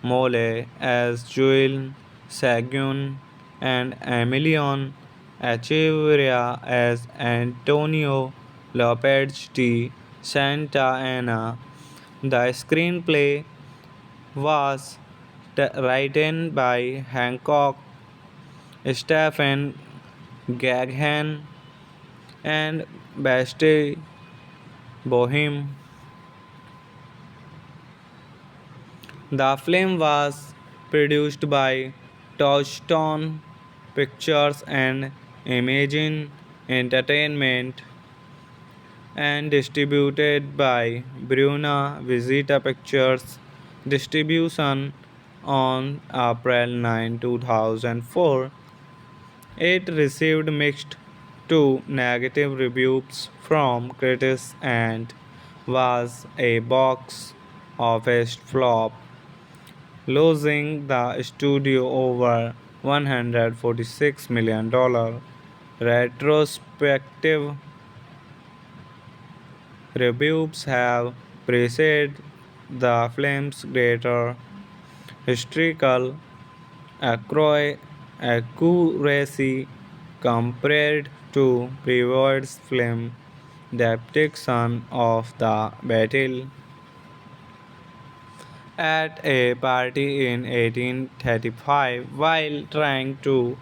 Mole as Joel Sagun and Emilion Echeverria as Antonio Lopez de Santa Anna. The screenplay was written by Hancock, Stephen Gaghan, and Bastille Boheme. The film was produced by Touchstone Pictures and Imagine Entertainment and distributed by Bruna Visita Pictures. Distribution on April 9, 2004. It received mixed to negative reviews from critics and was a box office flop, losing the studio over $146 million. Retrospective reviews have praised the film's greater historical accuracy compared to previous film depiction of the battle. At a party in 1835, while trying to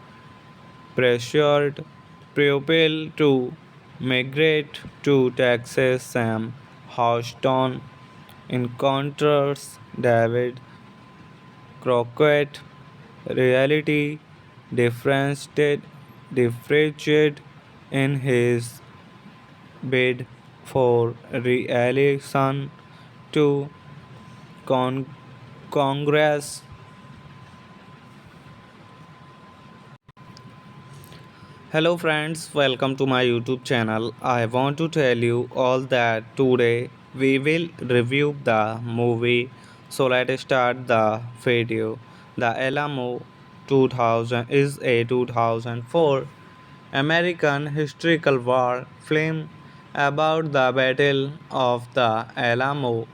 persuade pupil to migrate to Texas, Sam Houston encounters David Crockett. Reality differentiated in his bid for re-election to con- Congress. Hello friends, welcome to my YouTube channel. I want to tell you all that today we will review the movie. So let's start the video. The Alamo 2000 is a 2004 American historical war film about the Battle of the Alamo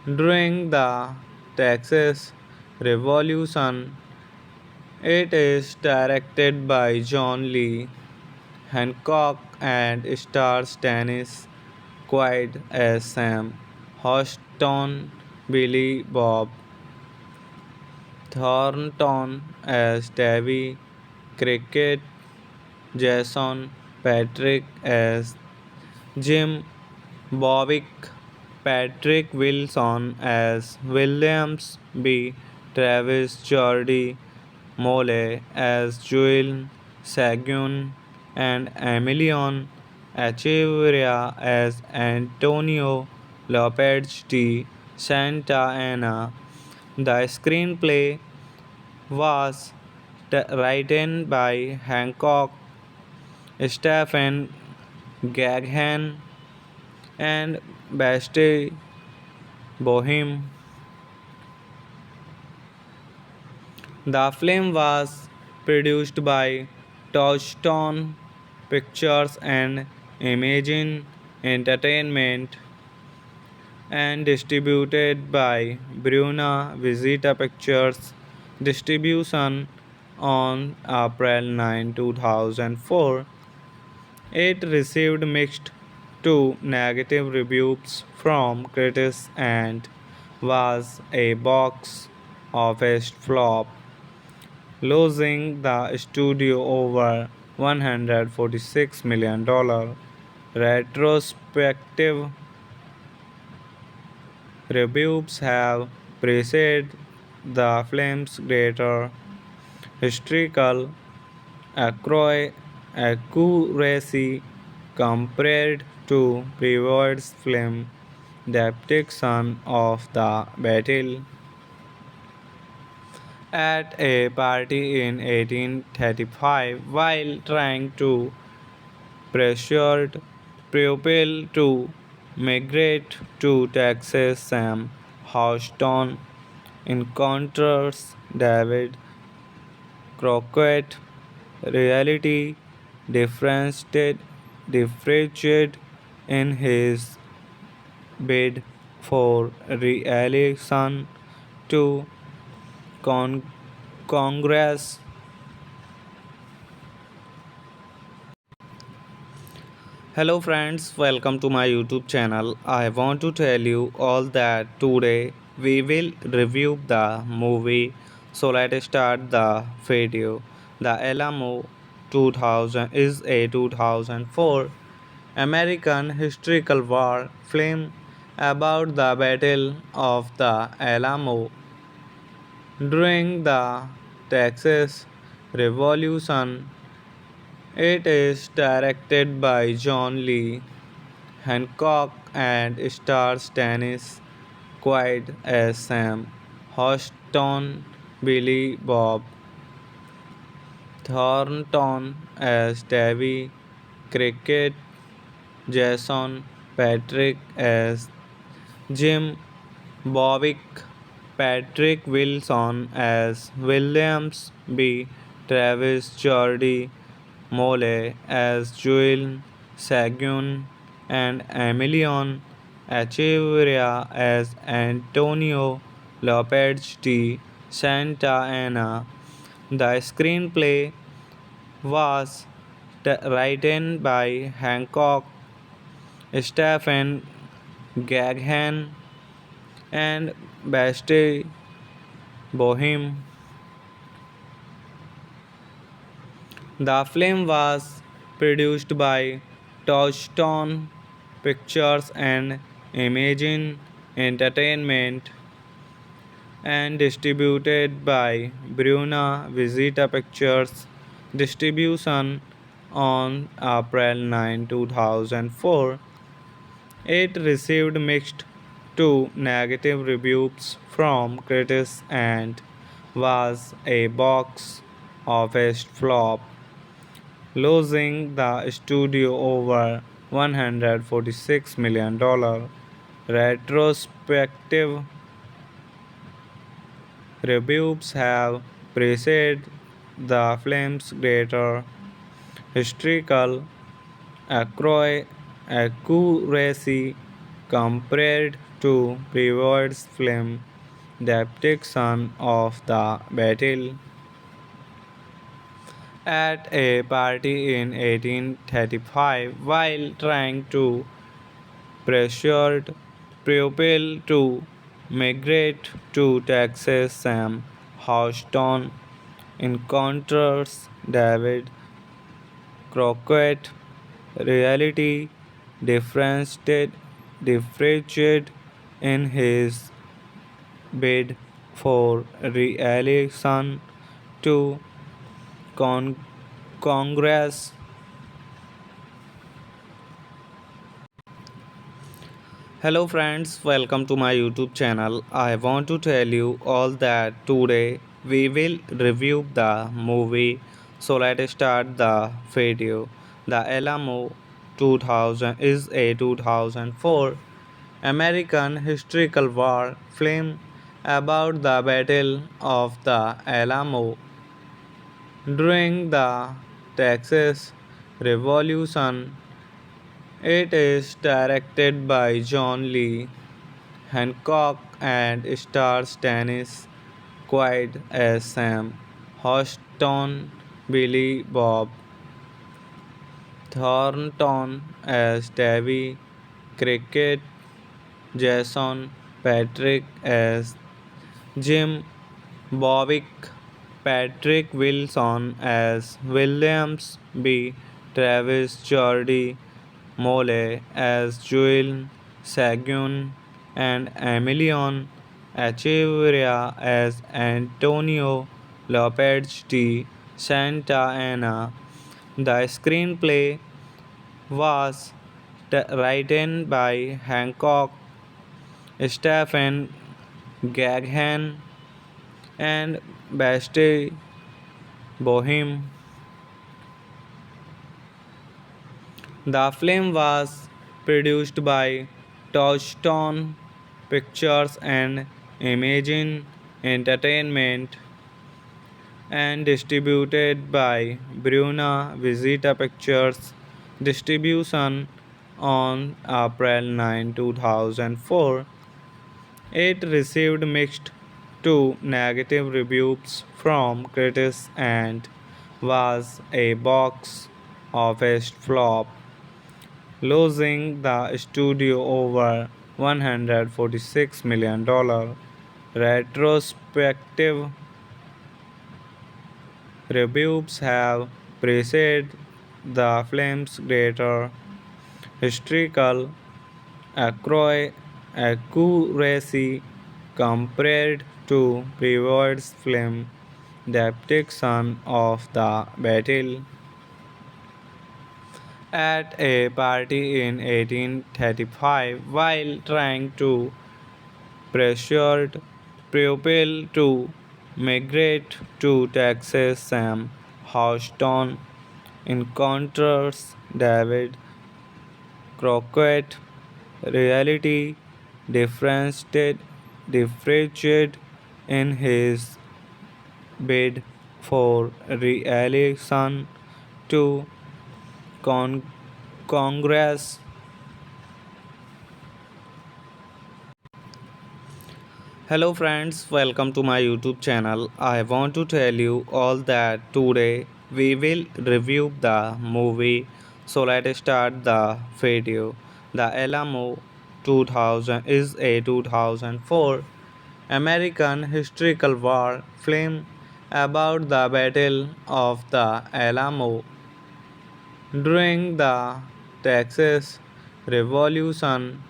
during the Texas Revolution. It is directed by John Lee Hancock and stars Dennis Quaid as Sam Houston, Billy Bob Thornton as Davy Cricket, Jason Patrick as Jim Bovick, Patrick Wilson as Williams B. Travis Jordi Mole as Joel Sagun, and Emilion Echeverria as Antonio Lopez de Santa Anna. The screenplay was written by Hancock, Stephen Gaghan, and Basti Boheme. The film was produced by Touchstone Pictures and Imagine Entertainment and distributed by Bruna Visita Pictures. Distribution on April 9, 2004. It received mixed to negative reviews from critics and was a box office flop, losing the studio over $146 million. Retrospective reviews have praised the film's greater historical accuracy compared to previous film depiction of the battle. At a party in 1835, while trying to persuade pupil to migrate to Texas, Sam Houston encounters David Crockett. Reality differentiated in his bid for re-election to con- Congress. Hello friends, welcome to my YouTube channel. I want to tell you all that today we will review the movie. So let's start the video. The Alamo 2000 is a 2004 American historical war film about the Battle of the Alamo during the Texas Revolution. It is directed by John Lee Hancock and stars Dennis Quaid as Sam Houston, Billy Bob Thornton as Davy Cricket, Jason Patrick as Jim Bowick, Patrick Wilson as Williams B. Travis Jordy Mole as Joel Sagun, and Emilion Echeverria as Antonio Lopez de Santa Ana. The screenplay was written by Hancock, Stephen Gaghan, and Bastille Boheme. The film was produced by Touchstone Pictures and Imagine Entertainment and distributed by Bruna Visita Pictures. Distribution on April 9, 2004. It received mixed to negative reviews from critics and was a box office flop, losing the studio over $146 million. Retrospective reviews have praised the film's greater historical accuracy compared to previous film depiction of the battle. At a party in 1835, while trying to persuade pupil to migrate to Texas, Sam Houston encounters David Crockett. Reality differentiated in his bid for re-election to con- Congress. Hello friends, welcome to my YouTube channel. I want to tell you all that today we will review the movie. So let's start the video. The Alamo 2000 is a 2004 American historical war film about the Battle of the Alamo during the Texas Revolution. It is directed by John Lee Hancock and stars Dennis Quaid as Sam Houston, Billy Bob Thornton as Davy Cricket, Jason Patrick as Jim Bowick, Patrick Wilson as Williams B. Travis Jordy Mole as Joel Sagun, and Emilion Echeverria as Antonio Lopez de Santa Ana. The screenplay was written by Hancock, Stephen Gaghan, and Bastille Boheme. The film was produced by Touchstone Pictures and Imagine Entertainment and distributed by Bruna Visita Pictures. Distribution on April 9, 2004. It received mixed to negative reviews from critics and was a box office flop, losing the studio over $146 million. Retrospective reviews have praised the film's greater historical accuracy compared to previous film depiction of the battle. At a party in 1835, while trying to persuade pupil to migrate to Texas. Sam Houston encounters David Crockett. Reality differentiated in his bid for re-election to con- Congress. Hello friends, welcome to my YouTube channel. I want to tell you all that today we will review the movie. So let's start the video. The Alamo 2000 is a 2004 American historical war film about the Battle of the Alamo during the Texas Revolution.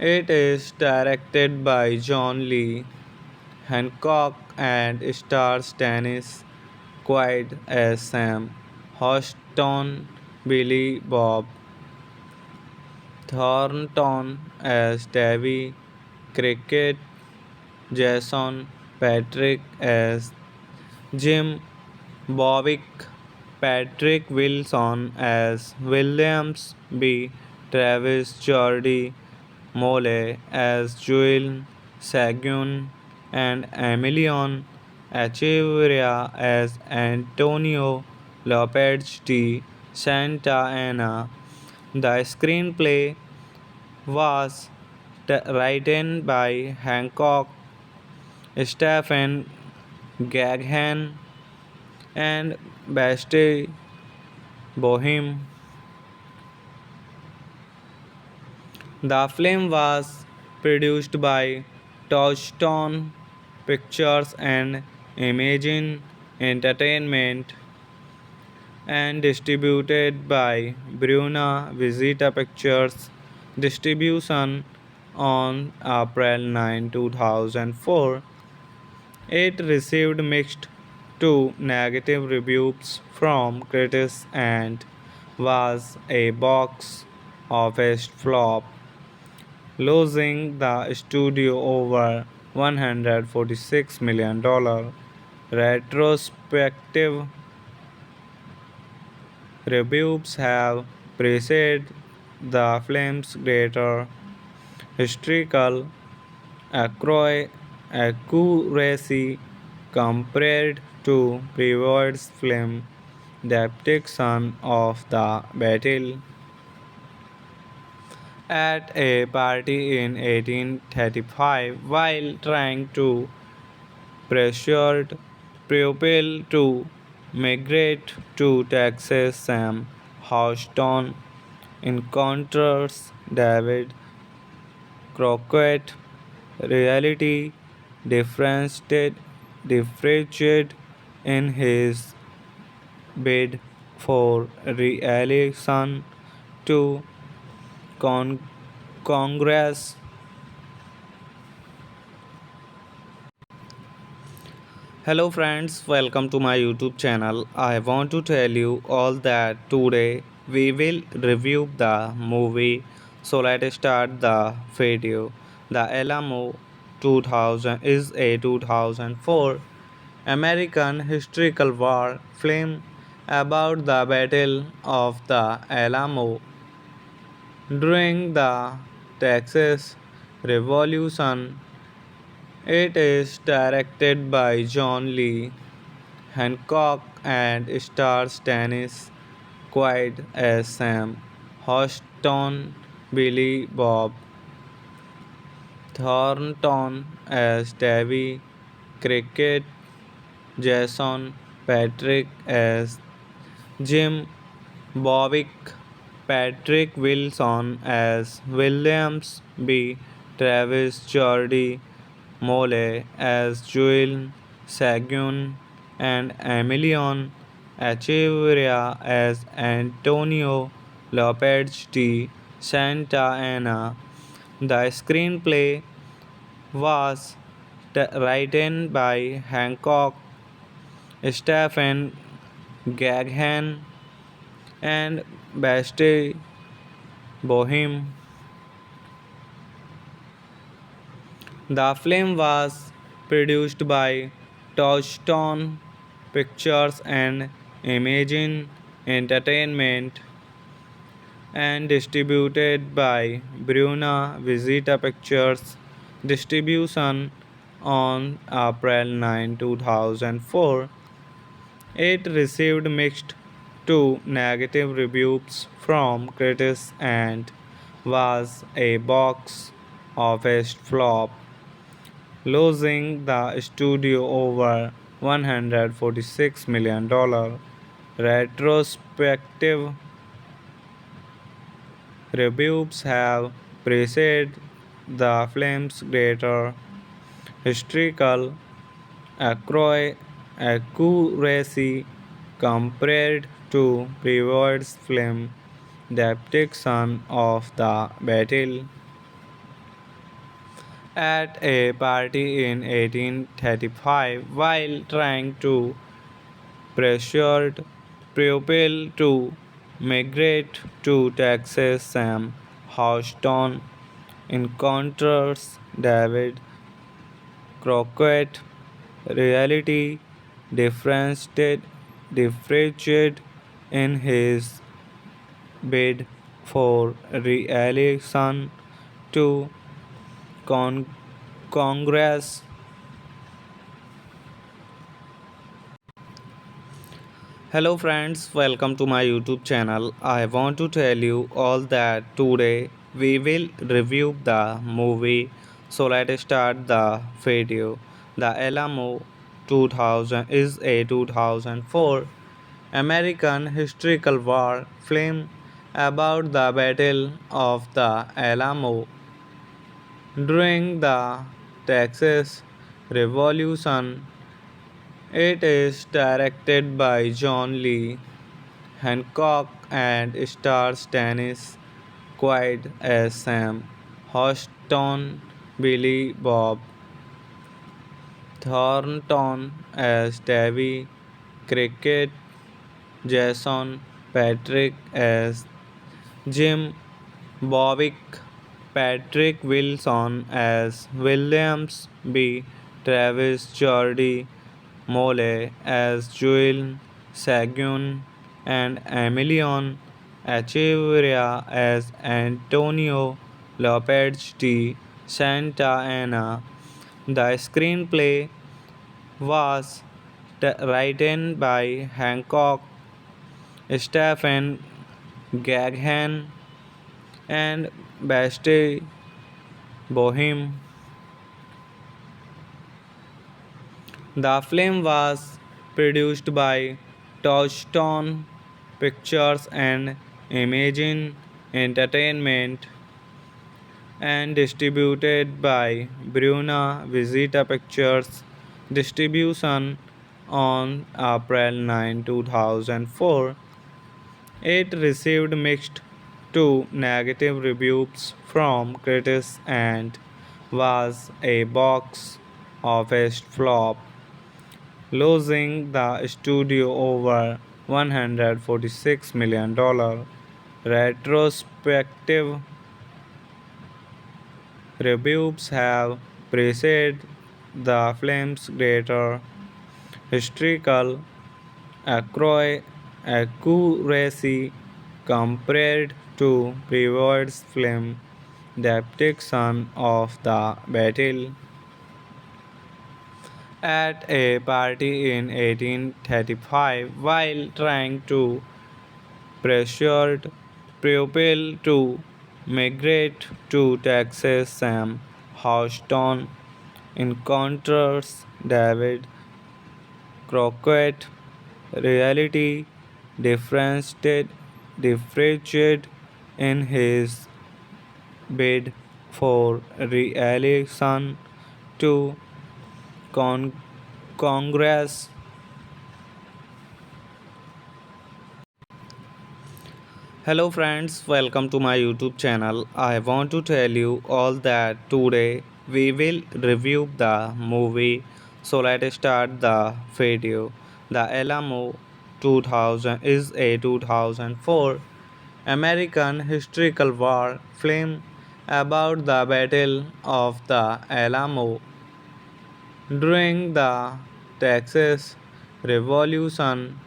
It is directed by John Lee Hancock and stars Dennis Quaid as Sam Houston, Billy Bob Thornton as Davy Cricket, Jason Patrick as Jim Bowick, Patrick Wilson as Williams B. Travis Jordy Mole as Joel Sagun and Emilion Echeverria as Antonio Lopez de Santa Anna. The screenplay was written by Hancock, Stephen Gaghan, and Bastille Boheme. The film was produced by Touchstone Pictures and Imagine Entertainment and distributed by Bruna Visita Pictures. Distribution on April 9, 2004. It received mixed to negative reviews from critics and was a box office flop, losing the studio over $146 million. Retrospective reviews have praised the film's greater historical accuracy compared to previous film depiction of the battle. At a party in 1835 while trying to persuade pupil to migrate to Texas. Sam Houston encounters David Crockett. Reality differentiated in his bid for re-election to con- Congress. Hello friends, welcome to my YouTube channel. I want to tell you all that today we will review the movie. So let's start the video. The Alamo 2000 is a 2004 American historical war film about the Battle of the Alamo during the Texas Revolution. It is directed by John Lee Hancock and stars Dennis Quaid as Sam Houston, Billy Bob Thornton as Davy Cricket, Jason Patrick as Jim Bowick, Patrick Wilson as Williams B. Travis Jordy Mole as Joel Sagun and Emilion Echeverria as Antonio Lopez de Santa Anna. The screenplay was written by Hancock, Stephen Gaghan, and Bastille Boheme. The film was produced by Touchstone Pictures and Imagine Entertainment, and distributed by Bruna Visita Pictures. Distribution on April 9, 2004. It received mixed to negative reviews from critics and was a box office flop, losing the studio over $146 million. Retrospective reviews have praised the film's greater historical accuracy compared to previous film depiction of the battle. At a party in 1835, while trying to persuade pupil to migrate to Texas, Sam Houston encounters David Crockett. Reality differentiated in his bid for re-election to con- Congress. Hello friends, welcome to my YouTube channel. I want to tell you all that today we will review the movie. So let's start the video. The Alamo 2000 is a 2004 American historical war film about the Battle of the Alamo during the Texas Revolution. It is directed by John Lee Hancock and stars Dennis Quaid as Sam Houston, Billy Bob Thornton as Davy Cricket, Jason Patrick as Jim Bowick, Patrick Wilson as Williams B. Travis Jordi Mole as Joel Sagun, and Emilion Echeverria as Antonio Lopez de Santa Anna. The screenplay was written by Hancock, Stephen Gaghan, and Basti Boheme. The film was produced by Touchstone Pictures and Imagine Entertainment, and distributed by Bruna Visita Pictures. Distribution on April 9, 2004. It received mixed to negative reviews from critics and was a box office flop, losing the studio over $146 million. Retrospective reviews have praised the film's greater historical accuracy compared to previous film depiction of the battle. At a party in 1835, while trying to persuade pupil to migrate to Texas, Sam Houston encounters David Crockett. Reality differentiated in his bid for re-election to con- Congress. Hello friends, welcome to my YouTube channel. I want to tell you all that today we will review the movie. So let's start the video. The Alamo 2000 is a 2004 American historical war film about the Battle of the Alamo During the Texas Revolution,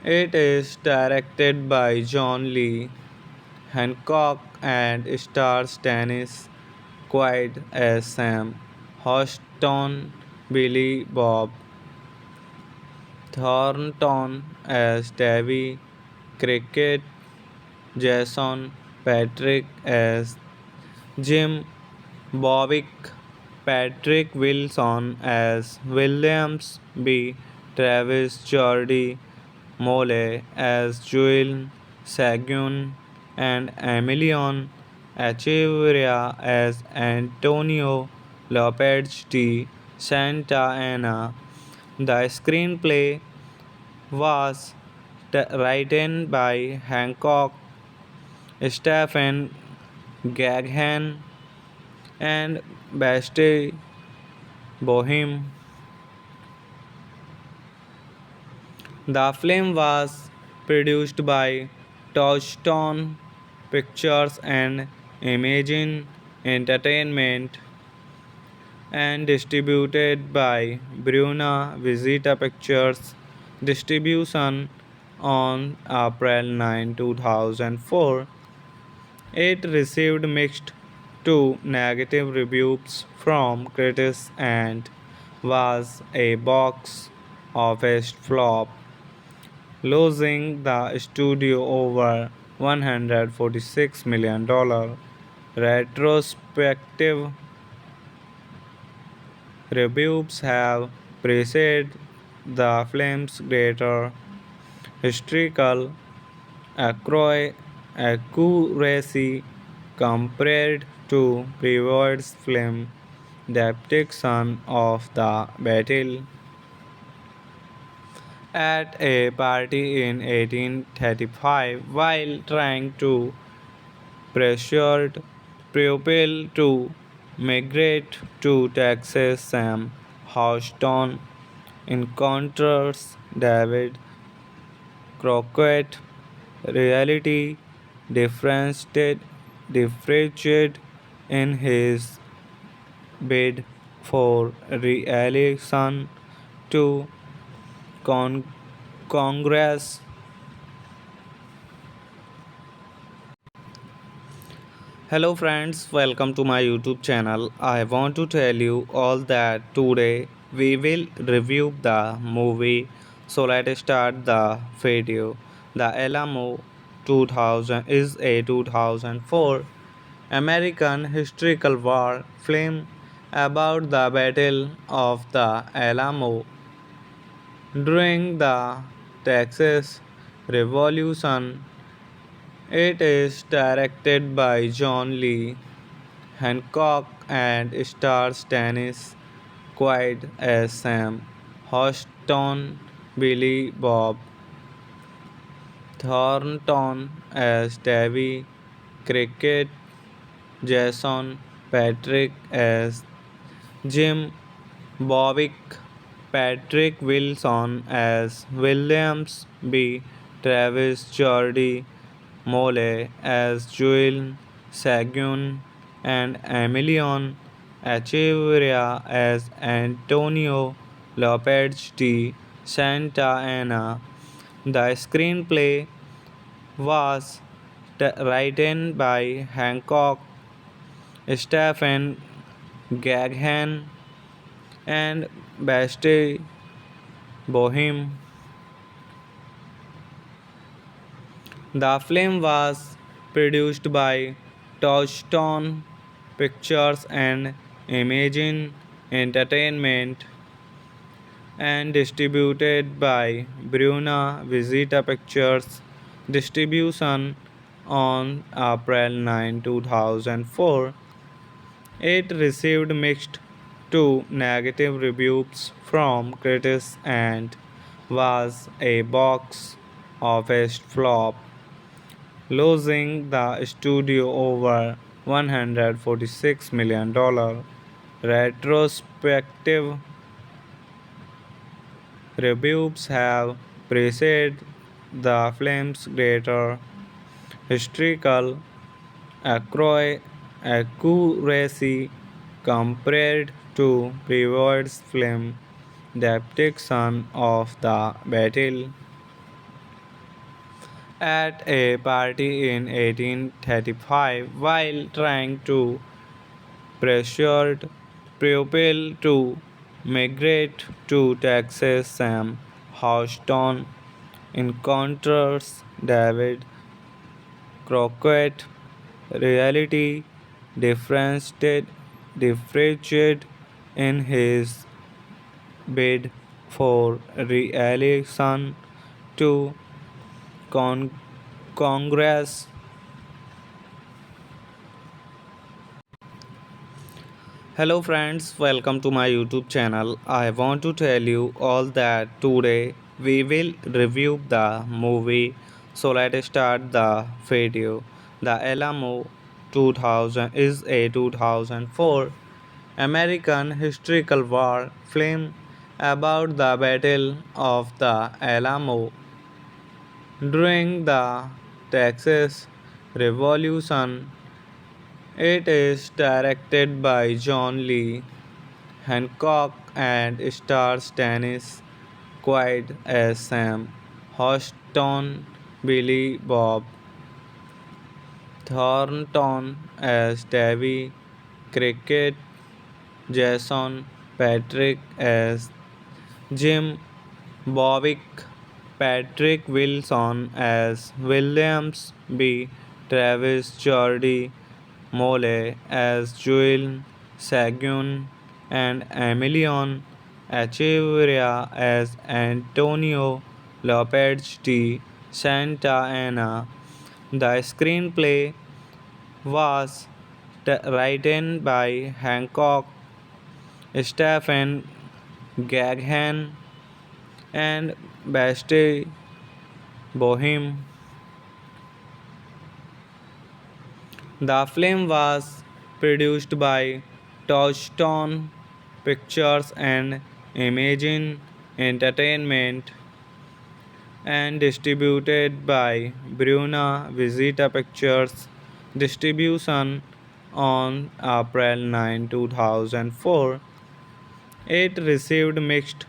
it is directed by John Lee Hancock and stars Dennis Quaid as Sam Houston, Billy Bob Thornton as Davy Cricket, Jason Patrick as Jim Bowick, Patrick Wilson as Williams B. Travis Jordy Mole as Joel Sagun and Emilion Echeverria as Antonio Lopez de Santa Ana. The screenplay was written by Hancock, Stephen Gaghan, and Bastille Boheme. The film was produced by Touchstone Pictures and Imagine Entertainment and distributed by Bruna Visita Pictures. Distribution on April 9, 2004. It received mixed to negative reviews from critics and was a box office flop, losing the studio over $146 million. Retrospective reviews have praised the film's greater historical accuracy compared to previous film depiction of the battle. At a party in 1835 while trying to persuade people to migrate to Texas. Sam Houston encounters David Crockett. Reality differentiated in his bid for re-election to con- Congress. Hello friends, welcome to my YouTube channel. I want to tell you all that today we will review the movie. So let's start the video. The Alamo 2000 is a 2004 American historical war film about the Battle of the Alamo during the Texas Revolution. It is directed by John Lee Hancock and stars Dennis Quaid as Sam Houston, Billy Bob Thornton as Davy Cricket, Jason Patrick as Jim Bowick, Patrick Wilson as Williams B. Travis Jordy Mole as Joel Sagun and Emilion Echeverria as Antonio Lopez de Santa Ana. The screenplay was written by Hancock, Stephen Gaghan, and Bastille Boheme. The film was produced by Touchstone Pictures and Imagine Entertainment and distributed by Bruna Visita Pictures. Distribution on April 9, 2004. It received mixed to negative reviews from critics and was a box office flop, losing the studio over $146 million. Retrospective reviews have praised the film's greater historical accuracy compared to Brevoort's film depiction of the battle. At a party in 1835, while trying to persuade pupil to migrate to Texas, Sam Houston encounters David Crockett. Reality differentiated in his bid for re-election to con- Congress. Hello friends, welcome to my YouTube channel. I want to tell you all that today we will review the movie. So let's start the video. The Alamo 2000 is a 2004 American historical war film about the Battle of the Alamo during the Texas Revolution. It is directed by John Lee Hancock and stars Dennis Quaid as Sam Houston, Billy Bob Thornton as Davy Cricket, Jason Patrick as Jim Bowick, Patrick Wilson as Williams B. Travis Jordy Mole as Joel Sagun and Emilion Echeverria as Antonio Lopez de Santa Ana. The screenplay was written by Hancock, Stephen Gaghan, and Bastille Boheme. The film was produced by Touchstone Pictures and Imagine Entertainment and distributed by Bruna Visita Pictures. Distribution on April 9, 2004. It received mixed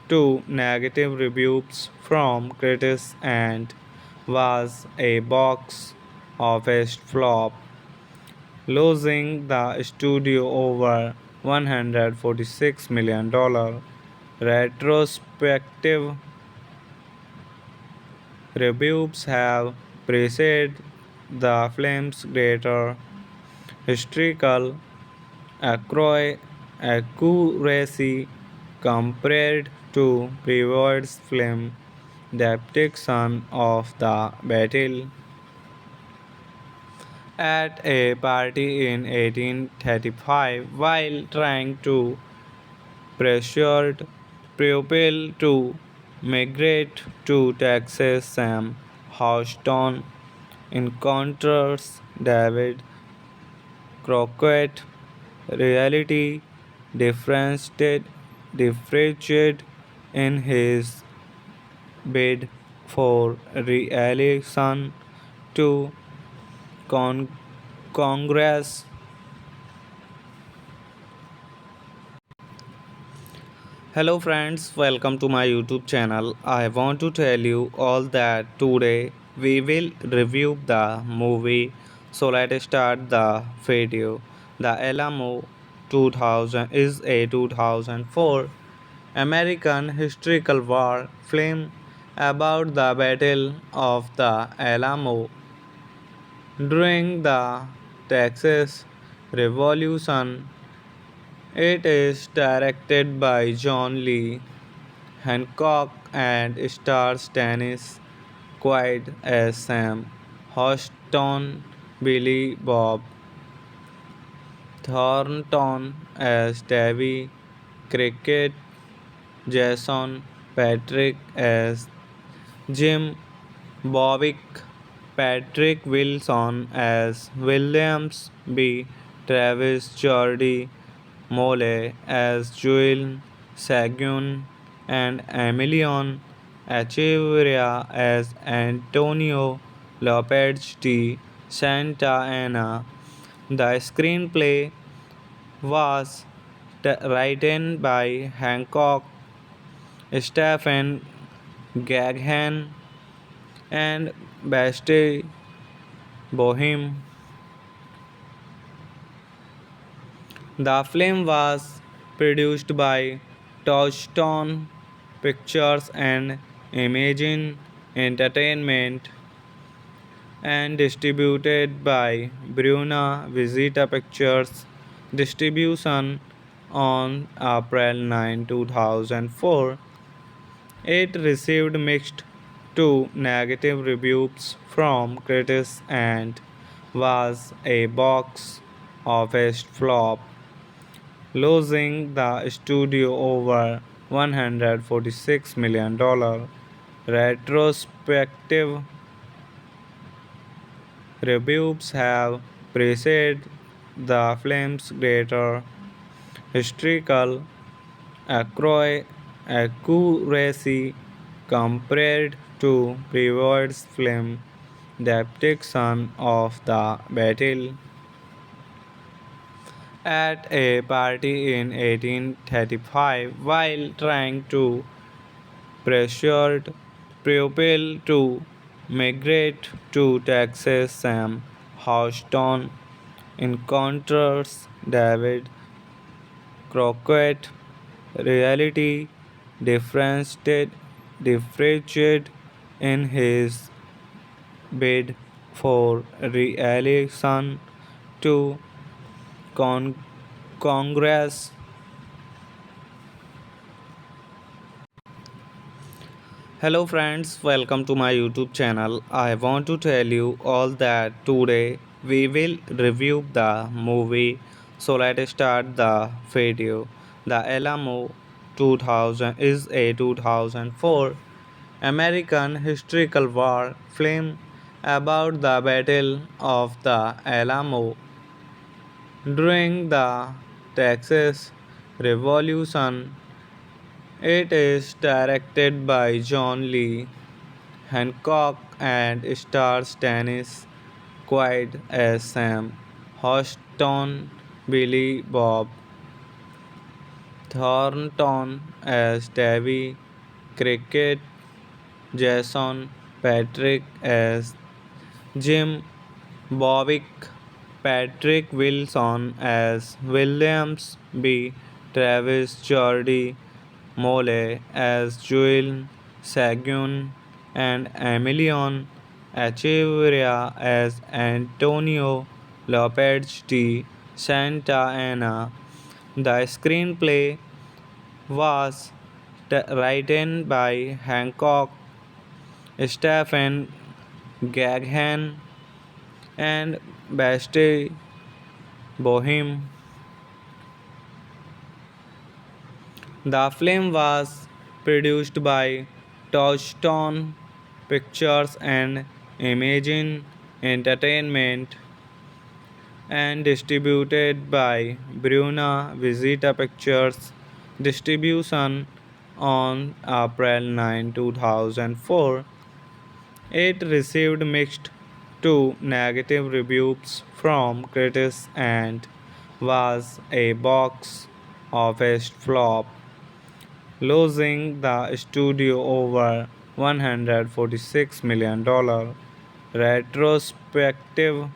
to negative reviews from critics and was a box office flop, losing the studio over $146 million. Retrospective reviews have praised the film's greater historical accuracy compared to previous film depiction of the battle. At a party in 1835, while trying to persuade pupil to migrate to Texas, Sam Houston encounters David Crockett. Reality differentiated in his bid for re-election to con- Congress. Hello friends, welcome to my YouTube channel. I want to tell you all that today we will review the movie. So let's start the video. The Alamo 2000 is a 2004 American historical war film about the Battle of the Alamo during the Texas Revolution. It is directed by John Lee Hancock and stars Dennis Quaid as Sam Houston, Billy Bob Thornton as Davy Cricket, Jason Patrick as Jim Bowick, Patrick Wilson as Williams B. Travis Jordy Mole as Joel Sagun and Emilion Echeverria as Antonio Lopez de Santa Ana. The screenplay was written by Hancock, Stephen Gaghan, and Bastille Boheme. The film was produced by Touchstone Pictures and Imagine Entertainment and distributed by Bruna Visita Pictures. Distribution on April 9, 2004. It received mixed to negative reviews from critics and was a box office flop, losing the studio over $146 million. Retrospective reviews have praised the film's greater historical accuracy compared to previous film depiction of the battle. At a party in 1835, while trying to persuade pupil to migrate to Texas, Sam Houston encounters David Crockett. Reality differentiated in his bid for re-election to con- Congress. Hello friends, welcome to my YouTube channel. I want to tell you all that today we will review the movie. So let's start the video. The Alamo 2000 is a 2004 American historical war film about the Battle of the Alamo during the Texas Revolution. It is directed by John Lee Hancock and stars Dennis Quaid as Sam Houston, Billy Bob Thornton as Davy Cricket, Jason Patrick as Jim Bowick, Patrick Wilson as Williams B. Travis Jordi Mole as Joel Sagun, and Emilion Echeverria as Antonio Lopez de Santa Anna. The screenplay was written by Hancock, Stephen Gaghan, and Bastille Boheme. The film was produced by Touchstone Pictures and Imagine Entertainment and distributed by Bruna Visita Pictures. Distribution on April 9, 2004. It received mixed to negative reviews from critics and was a box office flop, losing the studio over $146 million. Retrospective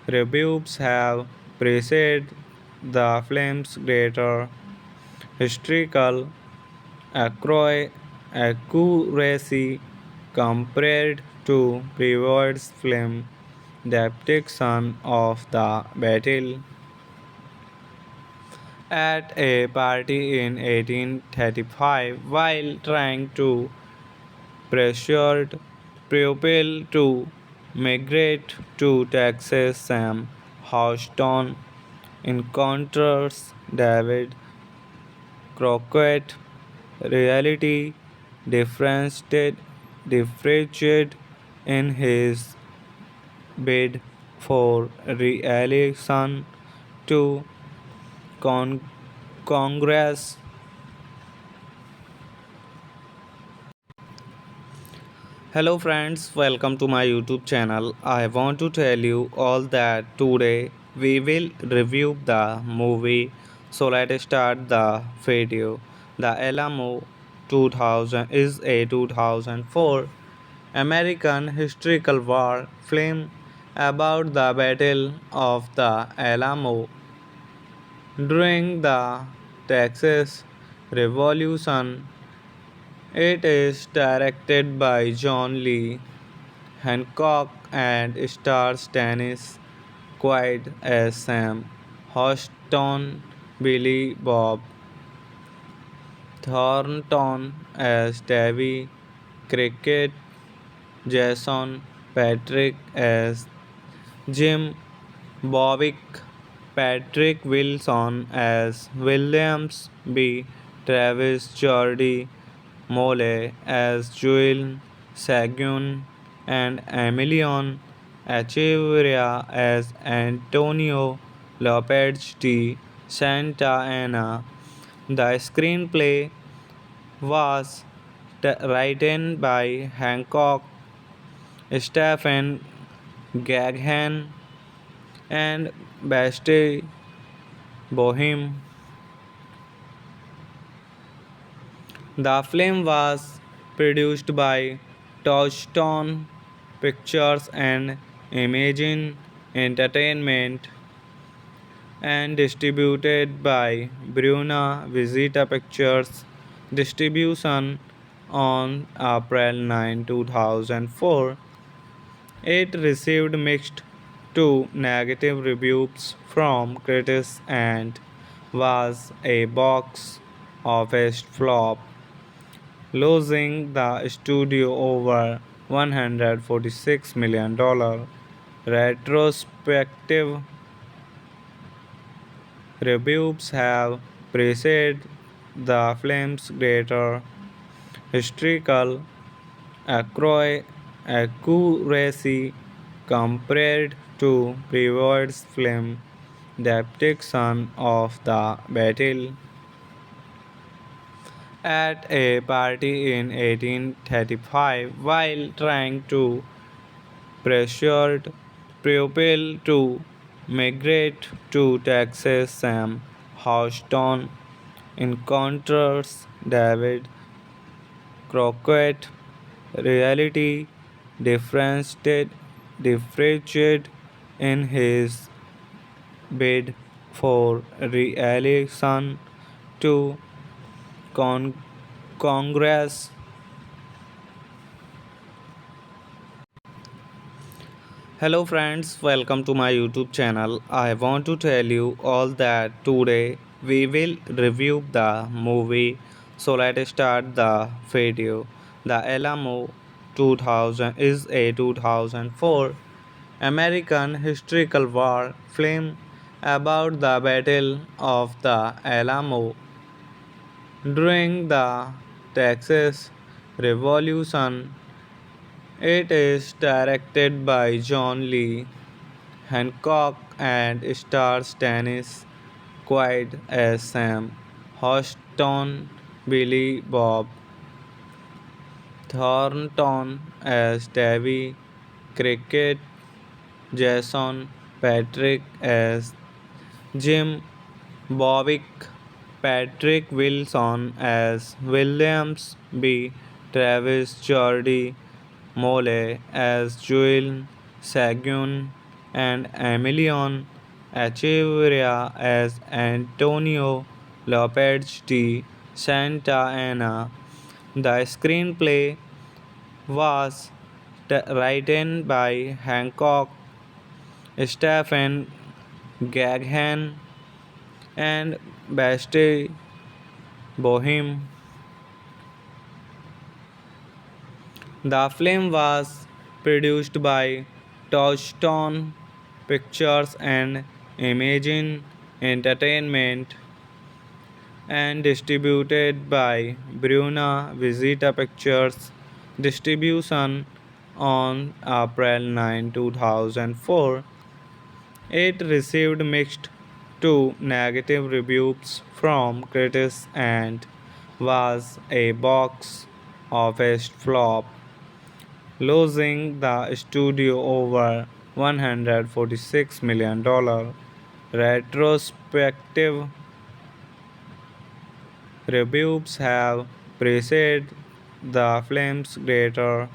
reviews have praised the film's greater historical accuracy compared to previous film depiction of the battle. At a party in 1835, while trying to persuade pupil to migrate to Texas, Sam Houston encounters David Crockett. Reality differentiated in his bid for re-election to con- Congress. Hello friends, welcome to my YouTube channel. I want to tell you all that today we will review the movie. So let's start the video. The Alamo 2000 is a 2004 American historical war film about the Battle of the Alamo during the Texas Revolution. It is directed by John Lee Hancock and stars Dennis Quaid as Sam Houston, Billy Bob Thornton as Davy Cricket, Jason Patrick as Jim Bowick, Patrick Wilson as Williams B. Travis Jordy Mole as Joel Sagun and Emilion Echeverria as Antonio Lopez de Santa Ana. The screenplay was written by Hancock, Stephen Gaghan, and Bastille Boheme. The film was produced by Touchstone Pictures and Imagine Entertainment and distributed by Bruna Visita Pictures. Distribution on April 9, 2004. It received mixed to negative reviews from critics and was a box office flop, losing the studio over $146 million. Retrospective reviews have praised the film's greater historical accuracy compared to previous film depiction of the battle. At a party in 1835 while trying to persuade people to migrate to Texas. Sam Houston encounters David Crockett. Reality differentiated in his bid for re-election to con- Congress. Hello friends, welcome to my YouTube channel. I want to tell you all that today we will review the movie. So let's start the video. The Alamo 2000 is a 2004 American historical war film about the Battle of the Alamo during the Texas Revolution. It is directed by John Lee Hancock and stars Dennis Quaid as Sam Houston, Billy Bob Thornton as Davy Cricket, Jason Patrick as Jim Bowick, Patrick Wilson as Williams B. Travis Jordy Mole as Joel Sagun and Emilion Echeverria as Antonio Lopez de Santa Ana. The screenplay was written by Hancock, Stephen Gaghan, and Bastille Boheme. The film was produced by Touchstone Pictures and Imagine Entertainment and distributed by Bruna Visita Pictures. Distribution on April 9, 2004. It received mixed to negative reviews from critics and was a box office flop, losing the studio over $146 million. Retrospective reviews have praised the film's greater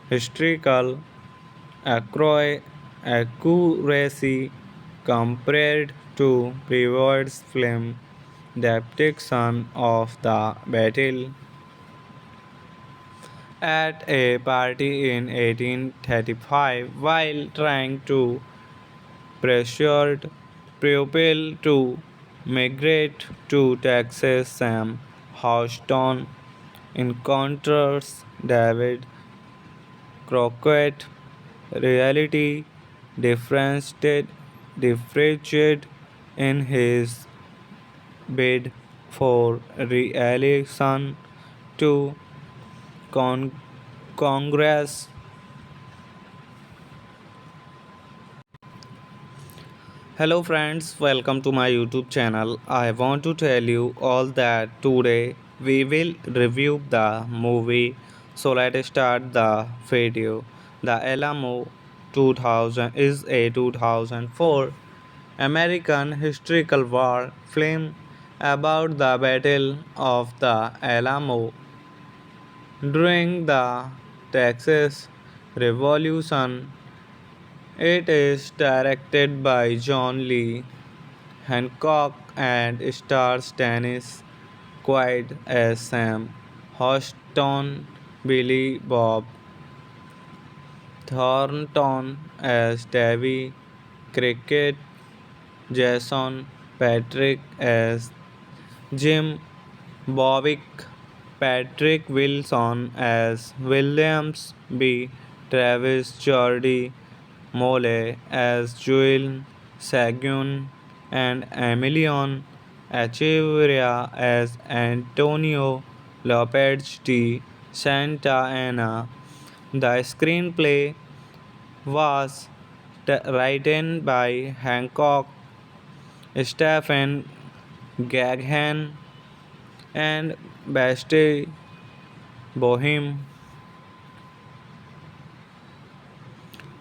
historical accuracy compared to previous film depiction of the battle. At a party in 1835, while trying to pressured pupil to migrate to Texas, Sam Houston encounters David Crockett. Reality differentiated in his bid for re-election to con- Congress. Hello friends, welcome to my YouTube channel. I want to tell you all that today we will review the movie. So let's start the video. The Alamo 2000 is a 2004 American historical war film about the Battle of the Alamo during the Texas Revolution. It is directed by John Lee Hancock and stars Dennis Quaid as Sam Houston, Billy Bob Thornton as Davy Cricket, Jason Patrick as Jim Bowick, Patrick Wilson as Williams B. Travis Jordy Mole as Joel Sagun and Emilion Echeverria as Antonio Lopez de Santa Anna. The screenplay was written by Hancock, Stephen Gaghan, and Bastille Boheme.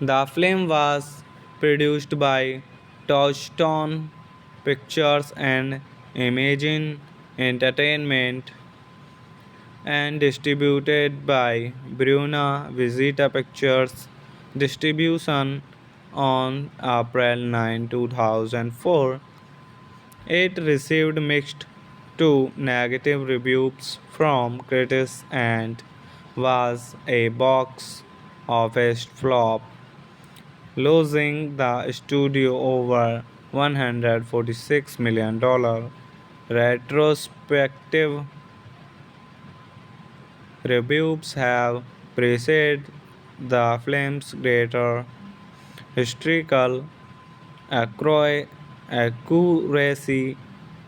The film was produced by Touchstone Pictures and Imagine Entertainment and distributed by Bruna Visita Pictures. Distribution on April 9, 2004. It received mixed to negative reviews from critics and was a box office flop, losing the studio over $146 million. Retrospective reviews have praised the film's greater historical accuracy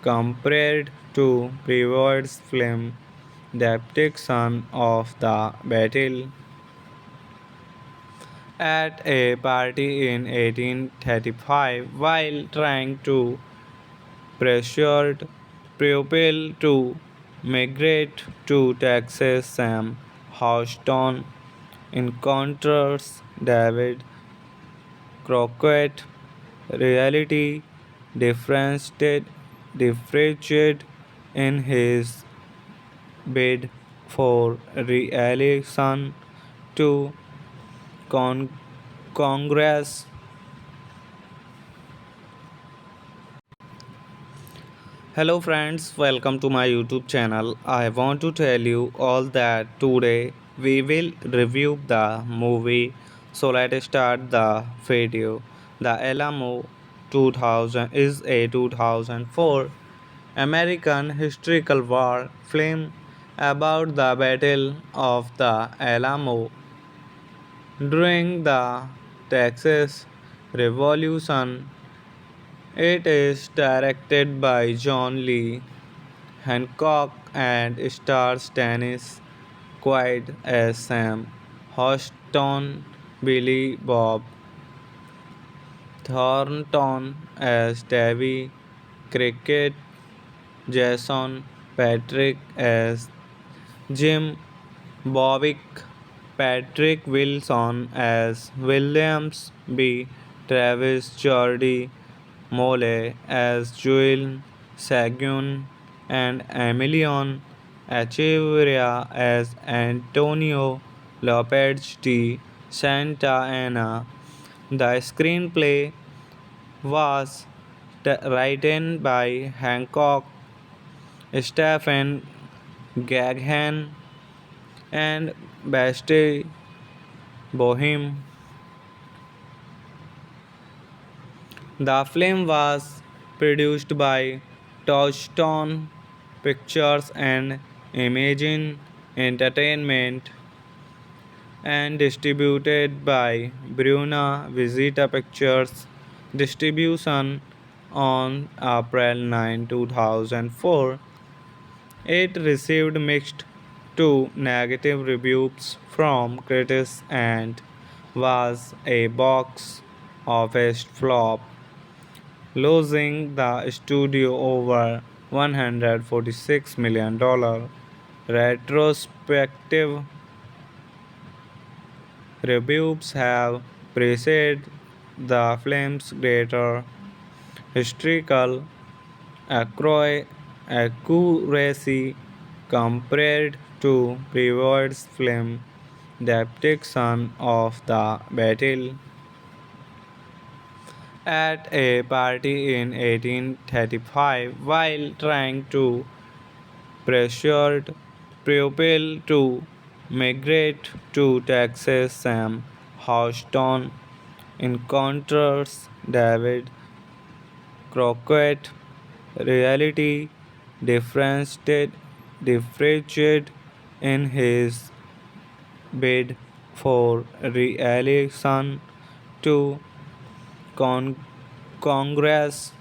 compared to previous film depiction of the battle. At a party in 1835, while trying to pressured pupil to migrate to Texas, Sam Houston encounters David Crockett. Reality differentiated in his bid for re-election to con- Congress. Hello friends, welcome to my YouTube channel. I want to tell you all that today we will review the movie. So let's start the video. The Alamo 2000 is a 2004 American historical war film about the Battle of the Alamo during the Texas Revolution. It is directed by John Lee Hancock and stars Dennis Quaid as Sam Houston, Billy Bob Thornton as Davy Cricket, Jason Patrick as Jim Bowick, Patrick Wilson as Williams B. Travis Jordy Mole as Joel Sagun, and Emilion Echeverria as Antonio Lopez de Santa Anna. The screenplay was written by Hancock, Stephen Gaghan, and Bastille Boheme. The film was produced by Touchstone Pictures and Imagine Entertainment and distributed by Bruna Visita Pictures. Distribution on April 9, 2004. It received mixed to negative reviews from critics and was a box office flop, losing the studio over $146 million. Retrospective reviews have praised the film's greater historical accuracy compared to previous film depiction of the battle. At a party in 1835 while trying to persuade pupil to migrate to Texas. Sam Houston encounters David Crockett. Reality differentiated in his bid for re-election to Con- Congress